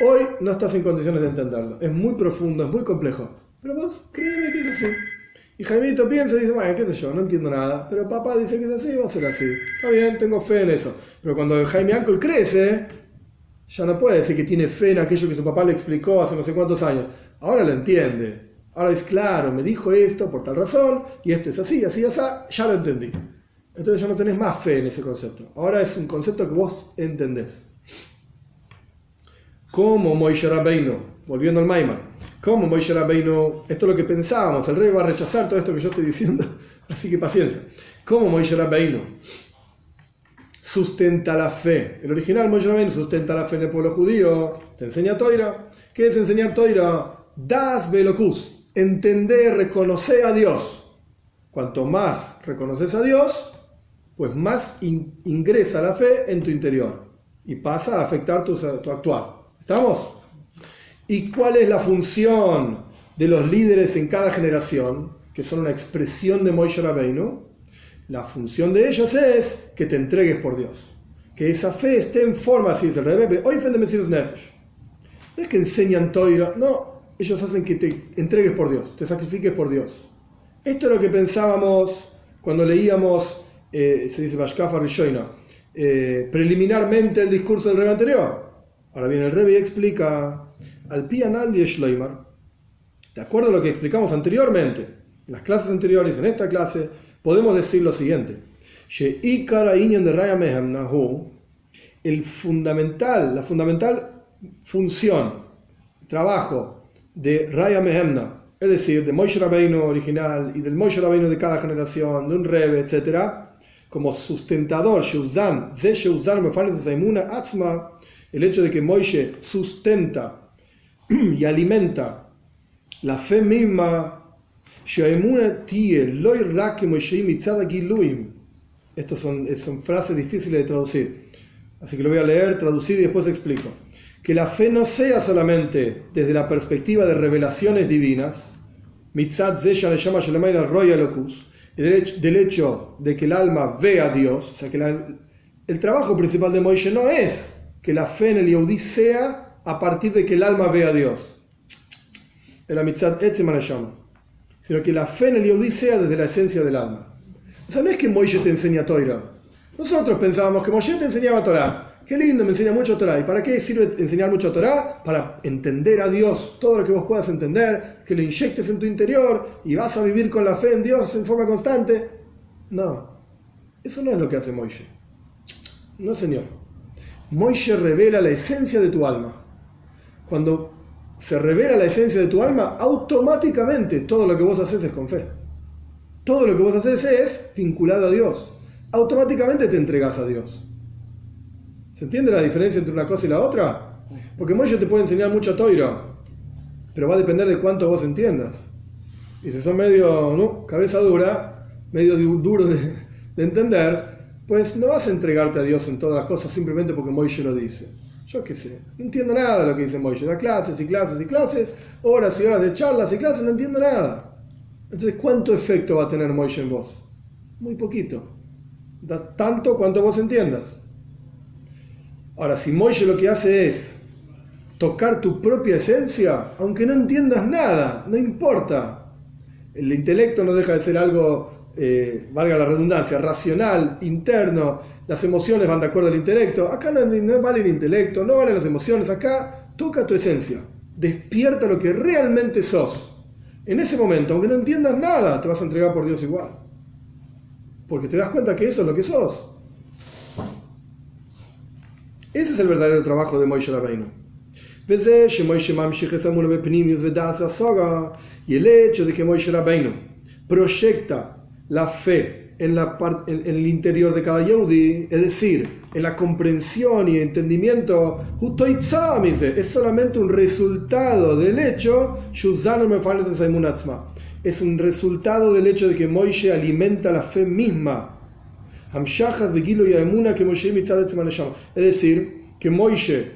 Hoy no estás en condiciones de entenderlo. Es muy profundo, es muy complejo. Pero vos, créeme que es así. Y Jaimito piensa y dice, bueno, qué sé yo, no entiendo nada. Pero papá dice que es así, va a ser así. Está bien, tengo fe en eso. Pero cuando Jaime Uncle crece, ya no puede decir que tiene fe en aquello que su papá le explicó hace no sé cuántos años. Ahora lo entiende. Ahora es claro, me dijo esto por tal razón, y esto es así, así, así, ya lo entendí. Entonces ya no tenés más fe en ese concepto. Ahora es un concepto que vos entendés. Como Moishe Rabbeinu, volviendo al Maimar, como Moishe Rabbeinu, esto es lo que pensábamos, el rey va a rechazar todo esto que yo estoy diciendo, así que paciencia. Como Moishe Rabbeinu sustenta la fe. El original Moishe Rabbeinu sustenta la fe en el pueblo judío, te enseña Toira. ¿Qué es enseñar Toira? Das velokus, entender, reconocer a Dios. Cuanto más reconoces a Dios, pues más ingresa la fe en tu interior y pasa a afectar tu actuar. ¿Estamos? ¿Y cuál es la función de los líderes en cada generación, que son una expresión de Moishe Rabbeinu? La función de ellos es que te entregues por Dios, que esa fe esté en forma, así dice el Rebbe, hoy frente a Mesías Nefesh. No es que enseñan Toira, no, ellos hacen que te entregues por Dios, te sacrifiques por Dios. Esto es lo que pensábamos cuando leíamos, se dice Bashkafa Rishoina, preliminarmente el discurso del Rebbe anterior. Ahora bien, el Rebbe explica al Pianal de Shloimar, de acuerdo a lo que explicamos anteriormente, en las clases anteriores, en esta clase, podemos decir lo siguiente: la fundamental función, trabajo de Raya Mehemna, es decir, de Moishe Rabbeinu original y del Moishe Rabbeinu de cada generación, de un Rebbe, etc., como sustentador, el hecho de que Moishe sustenta y alimenta la fe misma. Estas son frases difíciles de traducir, así que lo voy a leer, traducir y después explico. Que la fe no sea solamente desde la perspectiva de revelaciones divinas, del hecho de que el alma ve a Dios, o sea que el trabajo principal de Moishe no es que la fe en el Yehudí sea a partir de que el alma ve a Dios, sino que la fe en el Yehudí sea desde la esencia del alma. O sea, no es que Moishe te enseña Torah. Nosotros pensábamos que Moishe te enseñaba Torah. Qué lindo, me enseña mucho Torah. ¿Y para qué sirve enseñar mucho Torah? Para entender a Dios, todo lo que vos puedas entender, que lo inyectes en tu interior y vas a vivir con la fe en Dios en forma constante. No, eso no es lo que hace Moishe. No, señor. Moishe revela la esencia de tu alma. Cuando se revela la esencia de tu alma, automáticamente todo lo que vos haces es con fe. Todo lo que vos haces es vinculado a Dios. Automáticamente te entregas a Dios. ¿Se entiende la diferencia entre una cosa y la otra? Porque Moishe te puede enseñar mucho Toira, pero va a depender de cuánto vos entiendas. Y si sos medio cabeza dura, medio duro de entender, pues no vas a entregarte a Dios en todas las cosas simplemente porque Moishe lo dice. Yo qué sé, no entiendo nada de lo que dice Moishe. Da clases y clases y clases, horas y horas de charlas y clases, no entiendo nada. Entonces, ¿cuánto efecto va a tener Moishe en vos? Muy poquito. Da tanto cuanto vos entiendas. Ahora, si Moishe lo que hace es tocar tu propia esencia, aunque no entiendas nada, no importa. El intelecto no deja de ser algo, valga la redundancia, racional, interno. Las emociones van de acuerdo al intelecto. Acá no vale el intelecto, no valen las emociones. Acá toca tu esencia. Despierta lo que realmente sos. En ese momento, aunque no entiendas nada, te vas a entregar por Dios igual. Porque te das cuenta que eso es lo que sos. Ese es el verdadero trabajo de Moishe Rabbeinu. Y el hecho de que Moshe Rabbeinu proyecta la fe en el interior de cada Yehudi, es decir, en la comprensión y entendimiento, es solamente un resultado del hecho, es un resultado del hecho de que Moshe alimenta la fe misma. Es decir, que Moshe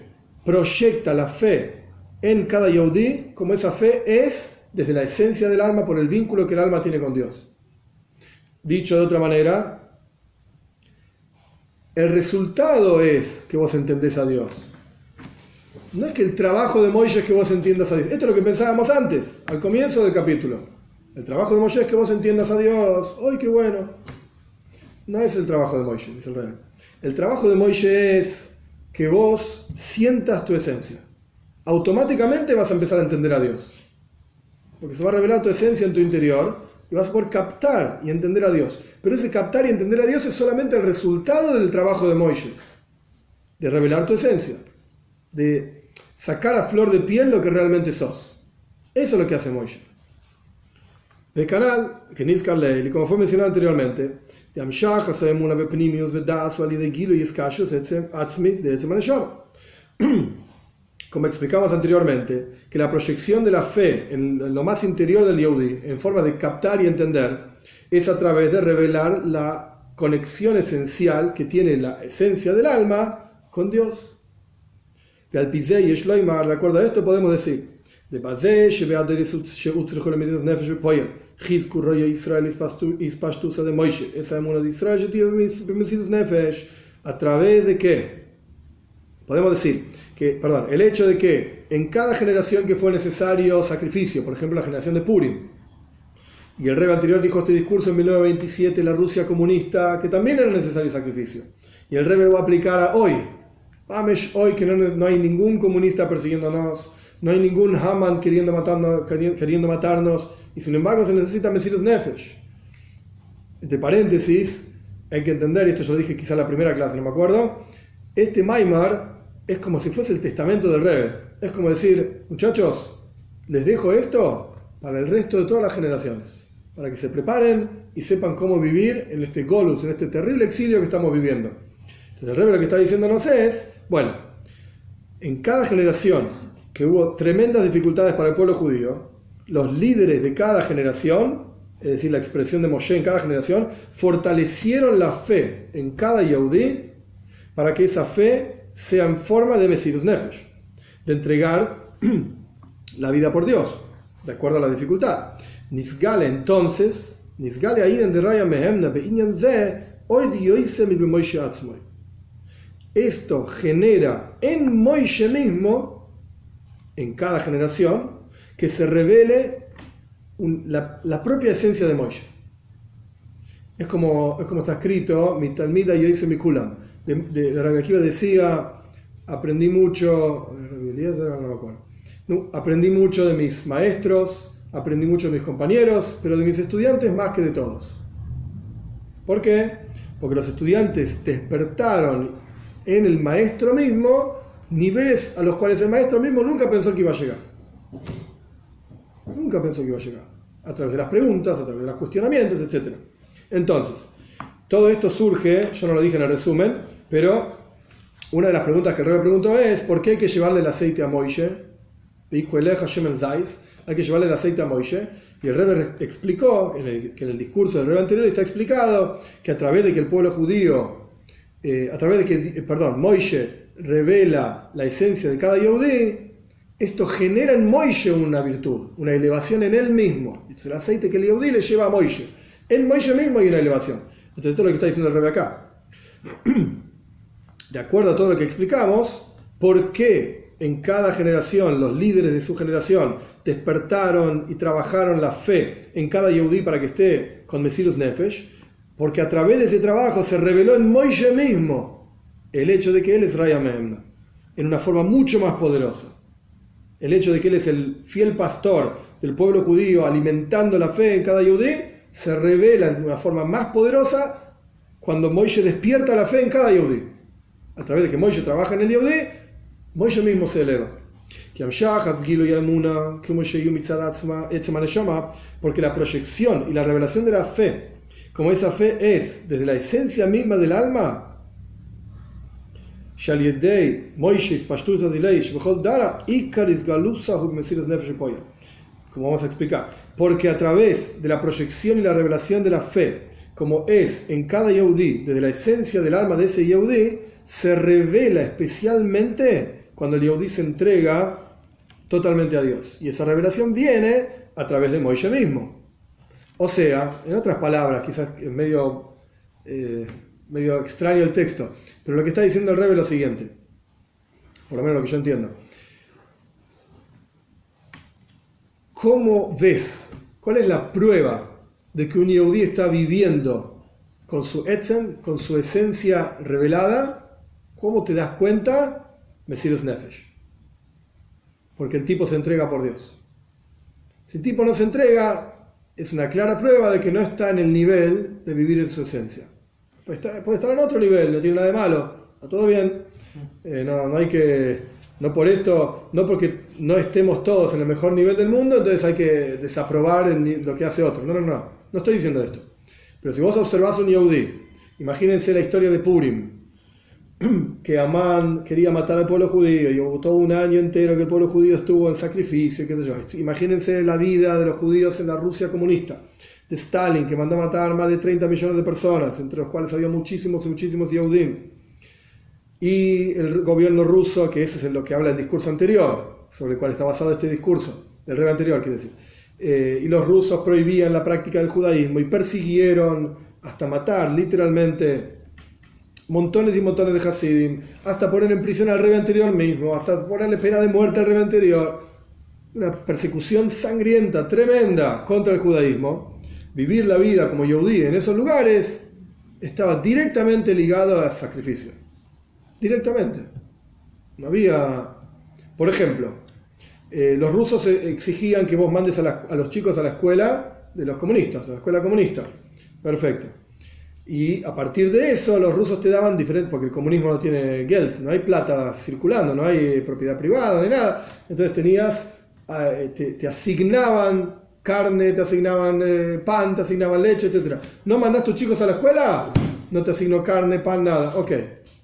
proyecta la fe en cada Yehudi, como esa fe es desde la esencia del alma, por el vínculo que el alma tiene con Dios. Dicho de otra manera, el resultado es que vos entendés a Dios. No es que el trabajo de Moshe es que vos entiendas a Dios. Esto es lo que pensábamos antes, al comienzo del capítulo. El trabajo de Moshe es que vos entiendas a Dios. ¡Ay, qué bueno! No es el trabajo de Moshe, dice el Rebbe. El trabajo de Moshe es que vos sientas tu esencia. Automáticamente vas a empezar a entender a Dios. Porque se va a revelar tu esencia en tu interior y vas a poder captar y entender a Dios. Pero ese captar y entender a Dios es solamente el resultado del trabajo de Moshe. De revelar tu esencia. De sacar a flor de piel lo que realmente sos. Eso es lo que hace Moshe. El canal, que Nizkar Leil, como fue mencionado anteriormente, como explicamos anteriormente, que la proyección de la fe en lo más interior del Yehudi, en forma de captar y entender, es a través de revelar la conexión esencial que tiene la esencia del alma con Dios. De acuerdo a esto podemos decir, ¿a través de qué? Podemos decir que, el hecho de que en cada generación que fue necesario sacrificio, por ejemplo la generación de Purim, y el Rebbe anterior dijo este discurso en 1927, la Rusia comunista, que también era necesario sacrificio, y el Rebbe lo va a aplicar a hoy, que no hay ningún comunista persiguiéndonos, no hay ningún Haman queriendo matarnos, y sin embargo se necesita Mesirus Nefesh. Entre paréntesis, hay que entender, y esto yo lo dije quizá en la primera clase, no me acuerdo, este Maimar es como si fuese el testamento del Rebbe. Es como decir, muchachos, les dejo esto para el resto de todas las generaciones, para que se preparen y sepan cómo vivir en este Golus, en este terrible exilio que estamos viviendo. Entonces el Rebbe lo que está diciéndonos es, bueno, en cada generación que hubo tremendas dificultades para el pueblo judío, los líderes de cada generación, es decir, la expresión de Moshe en cada generación, fortalecieron la fe en cada Yehudí para que esa fe sea en forma de Mesirus Nefesh, de entregar la vida por Dios, de acuerdo a la dificultad. Nisgale entonces, Nisgale ainen de Raya Mehemna Beinyan Ze, hoy dioise mi Moshe Atzmoy. Esto genera en Moshe mismo, en cada generación, que se revele la propia esencia de Moshe. Es como está escrito, mi Talmida yoise mi Kulam. De Rabbi Akiva decía, aprendí mucho de mis maestros, aprendí mucho de mis compañeros, pero de mis estudiantes más que de todos. ¿Por qué? Porque los estudiantes despertaron en el maestro mismo niveles a los cuales el maestro mismo nunca pensó que iba a llegar. Nunca pensó que iba a llegar. A través de las preguntas, a través de los cuestionamientos, etc. Entonces, todo esto surge, yo no lo dije en el resumen, pero una de las preguntas que el Rebbe preguntó es ¿por qué hay que llevarle el aceite a Moshe? Hay que llevarle el aceite a Moshe. Y el Rebbe explicó, que en el discurso del Rebbe anterior está explicado que a través de que el pueblo judío, Moshe revela la esencia de cada Yehudí, esto genera en Moshe una virtud, una elevación en él mismo. Es el aceite que el Yehudí le lleva a Moshe. En Moshe mismo hay una elevación. Entonces esto es lo que está diciendo el Rebbe acá. De acuerdo a todo lo que explicamos, ¿por qué en cada generación los líderes de su generación despertaron y trabajaron la fe en cada Yehudí para que esté con Mesirus Nefesh? Porque a través de ese trabajo se reveló en Moshe mismo el hecho de que él es Raya Mehemna, en una forma mucho más poderosa. El hecho de que él es el fiel pastor del pueblo judío alimentando la fe en cada Yehudí se revela en una forma más poderosa cuando Moshe despierta la fe en cada Yehudí. A través de que Moshe trabaja en el Yehudí, Moshe mismo se eleva. porque la proyección y la revelación de la fe, como esa fe es desde la esencia misma del alma, como vamos a explicar, porque a través de la proyección y la revelación de la fe, como es en cada Yehudí, desde la esencia del alma de ese Yehudí, se revela especialmente cuando el Yehudí se entrega totalmente a Dios. Y esa revelación viene a través de Moishe mismo. O sea, en otras palabras, quizás es medio extraño el texto, pero lo que está diciendo el Rebbe es lo siguiente, por lo menos lo que yo entiendo. ¿Cómo ves? ¿Cuál es la prueba de que un Yehudí está viviendo con su etzem, con su esencia revelada? ¿Cómo te das cuenta? Mesirus Nefesh. Porque el tipo se entrega por Dios. Si el tipo no se entrega, es una clara prueba de que no está en el nivel de vivir en su esencia. Puede estar en otro nivel, no tiene nada de malo, está todo bien. No hay que... No por esto, no porque no estemos todos en el mejor nivel del mundo, entonces hay que desaprobar lo que hace otro. No estoy diciendo esto. Pero si vos observás un Yehudí, imagínense la historia de Purim, que Amán quería matar al pueblo judío, y todo un año entero que el pueblo judío estuvo en sacrificio, qué sé yo. Imagínense la vida de los judíos en la Rusia comunista, de Stalin, que mandó a matar más de 30 millones de personas, entre los cuales había muchísimos Yehudim. Y el gobierno ruso, que ese es lo que habla el discurso anterior, sobre el cual está basado este discurso, el Rebbe anterior, quiere decir. Y los rusos prohibían la práctica del judaísmo y persiguieron hasta matar, literalmente, montones y montones de Hasidim, hasta poner en prisión al Rebbe anterior mismo, hasta ponerle pena de muerte al Rebbe anterior. Una persecución sangrienta, tremenda contra el judaísmo. Vivir la vida como Yehudí en esos lugares estaba directamente ligado al sacrificio. Directamente. No había... Por ejemplo, los rusos exigían que vos mandes a los chicos a la escuela de los comunistas, a la escuela comunista. Perfecto. Y a partir de eso, los rusos te daban diferentes, porque el comunismo no tiene geld, no hay plata circulando, no hay propiedad privada, ni nada. Entonces te asignaban carne, te asignaban pan, te asignaban leche, etc. ¿No mandás a tus chicos a la escuela? No te asigno carne, pan, nada. Ok.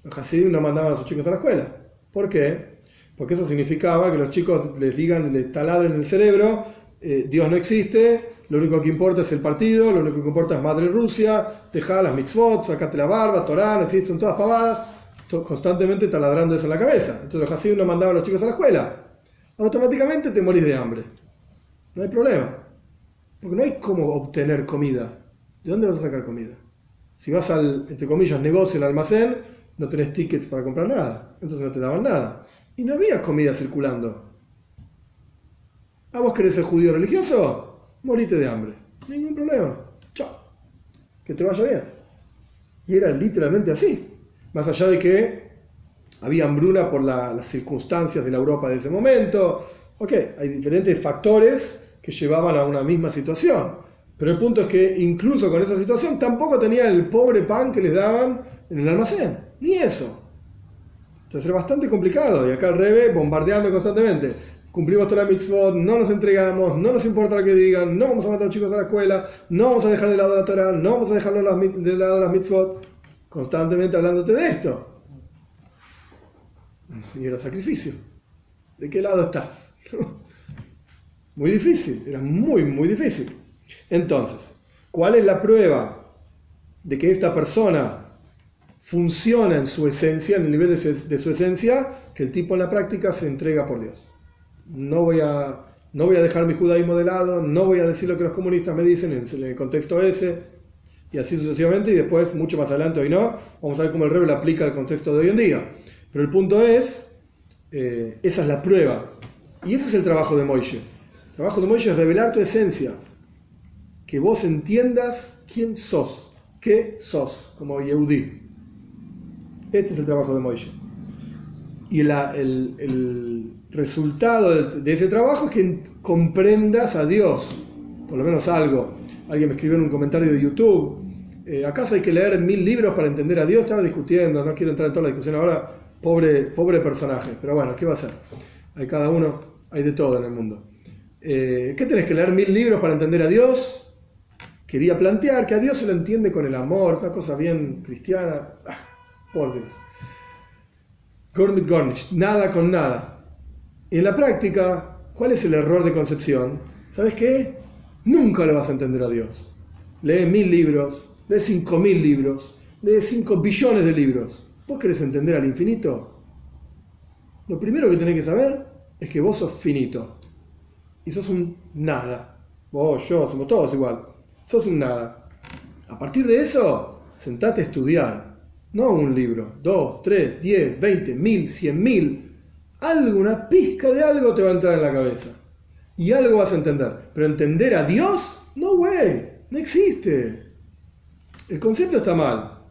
Los Hasidim no mandaban a sus chicos a la escuela. ¿Por qué? Porque eso significaba que los chicos les taladren en el cerebro, Dios no existe, lo único que importa es el partido, lo único que importa es Madre Rusia, dejá las mitzvot, sacate la barba, Torá, no existe, son todas pavadas, constantemente taladrando eso en la cabeza. Entonces los Hasidim no mandaban a los chicos a la escuela. Automáticamente te morís de hambre. No hay problema. Porque no hay cómo obtener comida. ¿De dónde vas a sacar comida? Si vas al, entre comillas, negocio, al almacén, no tenés tickets para comprar nada, entonces no te daban nada. Y no había comida circulando. ¿A vos querés ser judío religioso? Morite de hambre. Ningún problema. Chao. Que te vaya bien. Y era literalmente así. Más allá de que había hambruna por las circunstancias de la Europa de ese momento. Ok, hay diferentes factores que llevaban a una misma situación. Pero el punto es que incluso con esa situación tampoco tenían el pobre pan que les daban en el almacén. Ni eso. Entonces era bastante complicado. Y acá el Rebbe bombardeando constantemente. Cumplimos toda la mitzvot, no nos entregamos, no nos importa lo que digan, no vamos a mandar a los chicos a la escuela, no vamos a dejar de lado la Torah, no vamos a dejar de lado las mitzvot. Constantemente hablándote de esto. Y era sacrificio. ¿De qué lado estás? Muy difícil. Era muy, muy difícil. Entonces, ¿cuál es la prueba de que esta persona funciona en su esencia, en el nivel de su esencia, que el tipo en la práctica se entrega por Dios? No voy a dejar mi judaísmo de lado, no voy a decir lo que los comunistas me dicen en el contexto ese, y así sucesivamente, y después, mucho más adelante, hoy no, vamos a ver cómo el Rebbe lo aplica al contexto de hoy en día. Pero el punto es, esa es la prueba, y ese es el trabajo de Moishe. El trabajo de Moishe es revelar tu esencia, que vos entiendas quién sos, qué sos, como Yehudí. Este es el trabajo de Moishe. Y el resultado de ese trabajo es que comprendas a Dios, por lo menos algo. Alguien me escribió en un comentario de YouTube, ¿acaso hay que leer 1000 libros para entender a Dios? Estaba discutiendo, no quiero entrar en toda la discusión ahora, pobre personaje, pero bueno, ¿qué va a hacer? hay cada uno, hay de todo en el mundo. ¿Qué tenés que leer 1000 libros para entender a Dios? Quería plantear que a Dios se lo entiende con el amor, una cosa bien cristiana. Por Dios. Gormit Gornish, nada con nada. Y en la práctica, ¿cuál es el error de concepción? ¿Sabes qué? Nunca le vas a entender a Dios. Lee 1000 libros, lee 5000 libros, lee 5 billones de libros. ¿Vos querés entender al infinito? Lo primero que tenés que saber es que vos sos finito. Y sos un nada. Vos, yo, somos todos igual. Sos un nada. A partir de eso, sentate a estudiar. No un libro, 2, 3, 10, 20, 1000, 100.000. Alguna pizca de algo te va a entrar en la cabeza. Y algo vas a entender. Pero entender a Dios, no güey, no existe. El concepto está mal.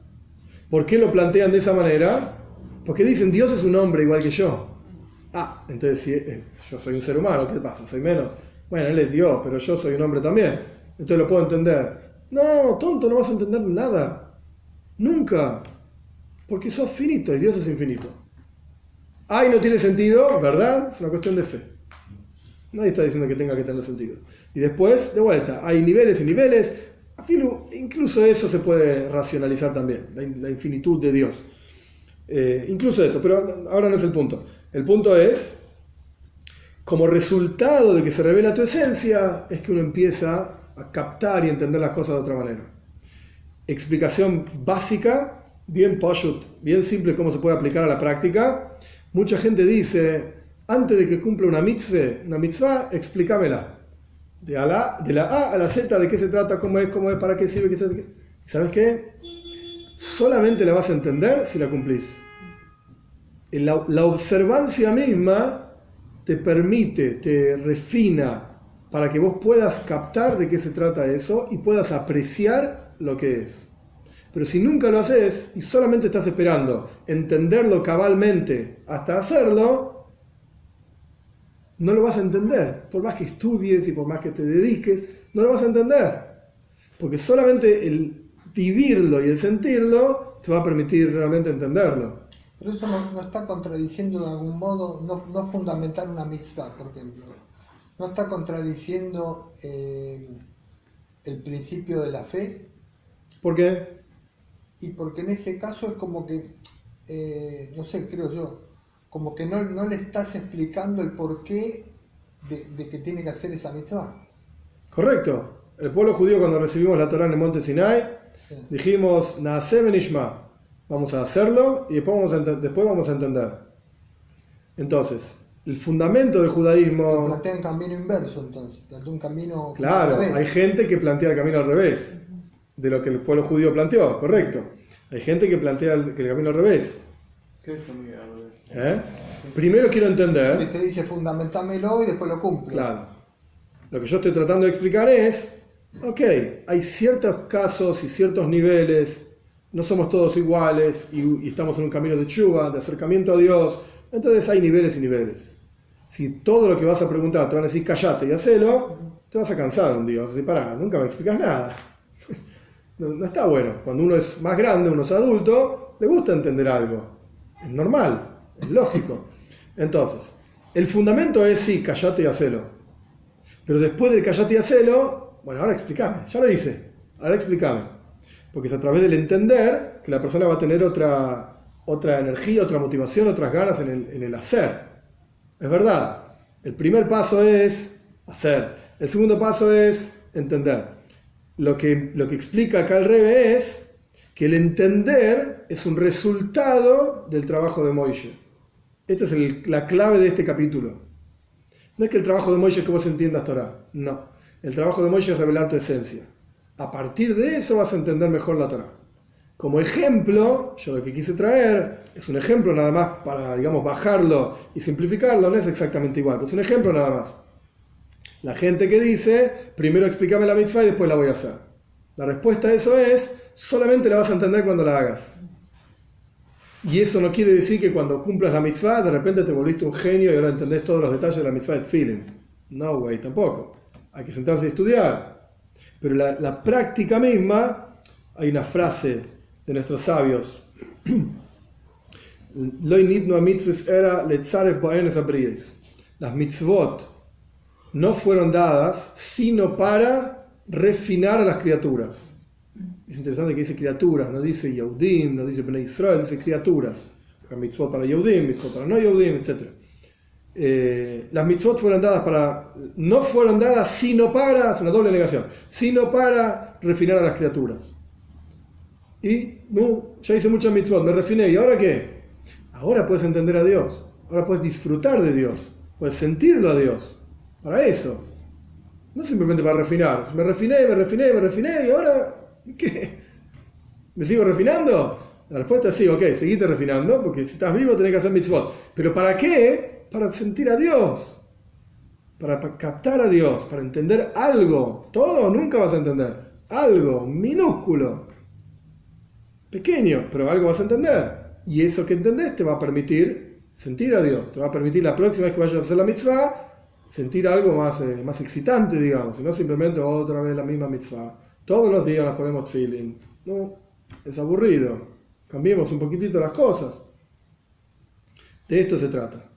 ¿Por qué lo plantean de esa manera? Porque dicen Dios es un hombre igual que yo. Entonces si yo soy un ser humano, ¿qué pasa? ¿Soy menos? Bueno, él es Dios, pero yo soy un hombre también. Entonces lo puedo entender. No, tonto, no vas a entender nada. Nunca. Porque sos finito y Dios es infinito. No tiene sentido, ¿verdad? Es una cuestión de fe. Nadie está diciendo que tenga que tener sentido. Y después, de vuelta, hay niveles y niveles. Incluso eso se puede racionalizar también, la infinitud de Dios. Incluso eso, pero ahora no es el punto. El punto es, como resultado de que se revela tu esencia, es que uno empieza a captar y entender las cosas de otra manera. Explicación básica, bien pashut, bien simple cómo se puede aplicar a la práctica. Mucha gente dice, antes de que cumpla una mitzvah, explícamela. De la A a la Z, de qué se trata, cómo es, para qué sirve, ¿sabes qué? Solamente la vas a entender si la cumplís. La observancia misma te permite, te refina para que vos puedas captar de qué se trata eso y puedas apreciar lo que es. Pero si nunca lo haces y solamente estás esperando entenderlo cabalmente hasta hacerlo, no lo vas a entender. Por más que estudies y por más que te dediques, no lo vas a entender. Porque solamente el vivirlo y el sentirlo te va a permitir realmente entenderlo. Pero eso no está contradiciendo de algún modo, no fundamentar una mitzvah, por ejemplo. No está contradiciendo el principio de la fe. ¿Por qué? Y porque en ese caso es como que, no sé, creo yo, como que no le estás explicando el porqué de que tiene que hacer esa mitzvah. Correcto. El pueblo judío, cuando recibimos la Torá en el monte Sinai, Sí. dijimos, Naaseh benishma. Vamos a hacerlo y después vamos a entender. Entonces, el fundamento del judaísmo... Plantea un camino inverso, entonces. Plantea un camino... Claro, al revés. hay gente que plantea el camino al revés de lo que el pueblo judío planteó, correcto. Hay gente que plantea el camino al revés. ¿Qué es camino al revés? Primero quiero Y entender... te dice fundamentámelo y después lo cumple. Claro. Lo que yo estoy tratando de explicar es, hay ciertos casos y ciertos niveles, no somos todos iguales y estamos en un camino de tshuva, de acercamiento a Dios, entonces hay niveles y niveles. Si todo lo que vas a preguntar te van a decir callate y hacelo, te vas a cansar un día, vas a decir, pará, nunca me explicas nada. No está bueno. Cuando uno es más grande, uno es adulto, le gusta entender algo. Es normal, es lógico. Entonces, el fundamento es sí, callate y hacelo. Pero después del callate y hacelo, bueno, ahora explícame, ya lo hice, ahora explícame. Porque es a través del entender que la persona va a tener otra energía, otra motivación, otras ganas en el hacer. Es verdad, el primer paso es hacer, el segundo paso es entender. Lo que explica acá el Rebbe es que el entender es un resultado del trabajo de Moishe. Esta es la clave de este capítulo. No es que el trabajo de Moishe es que vos entiendas Torah, no. El trabajo de Moishe es revelar tu esencia. A partir de eso vas a entender mejor la Torah. Como ejemplo, yo lo que quise traer es un ejemplo nada más para, digamos, bajarlo y simplificarlo, no es exactamente igual, pero es un ejemplo nada más. La gente que dice, primero explícame la mitzvah y después la voy a hacer. La respuesta a eso es, solamente la vas a entender cuando la hagas. Y eso no quiere decir que cuando cumplas la mitzvah, de repente te volviste un genio y ahora entendés todos los detalles de la mitzvah de Tfilin. No, güey, tampoco. Hay que sentarse y estudiar. Pero la práctica misma, hay una frase de nuestros sabios. Lo nidnu mitzvahs era letzaref bo'enes abriyes. las mitzvot no fueron dadas sino para refinar a las criaturas. Es interesante que dice criaturas, no dice Yehudim, no dice Bnei Israel, dice criaturas. Mitzvot para Yehudim, mitzvot para no Yehudim, etc. Las mitzvot no fueron dadas sino para, es una doble negación, sino para refinar a las criaturas. Y ya hice muchas mitzvot, me refiné, ¿y ahora qué? Ahora puedes entender a Dios, ahora puedes disfrutar de Dios, puedes sentirlo a Dios. Para eso, no simplemente para refinar. Me refiné, y ahora, ¿qué? ¿Me sigo refinando? La respuesta es sí, ok, seguite refinando, porque si estás vivo tenés que hacer mitzvot. ¿Pero para qué? Para sentir a Dios, para captar a Dios, para entender algo. Todo nunca vas a entender. Algo minúsculo, pequeño, pero algo vas a entender. Y eso que entendés te va a permitir sentir a Dios, te va a permitir la próxima vez que vayas a hacer la mitzvah, sentir algo más excitante, digamos, y no simplemente otra vez la misma mitzvah. Todos los días nos ponemos feeling. No, es aburrido. Cambiemos un poquitito las cosas. De esto se trata.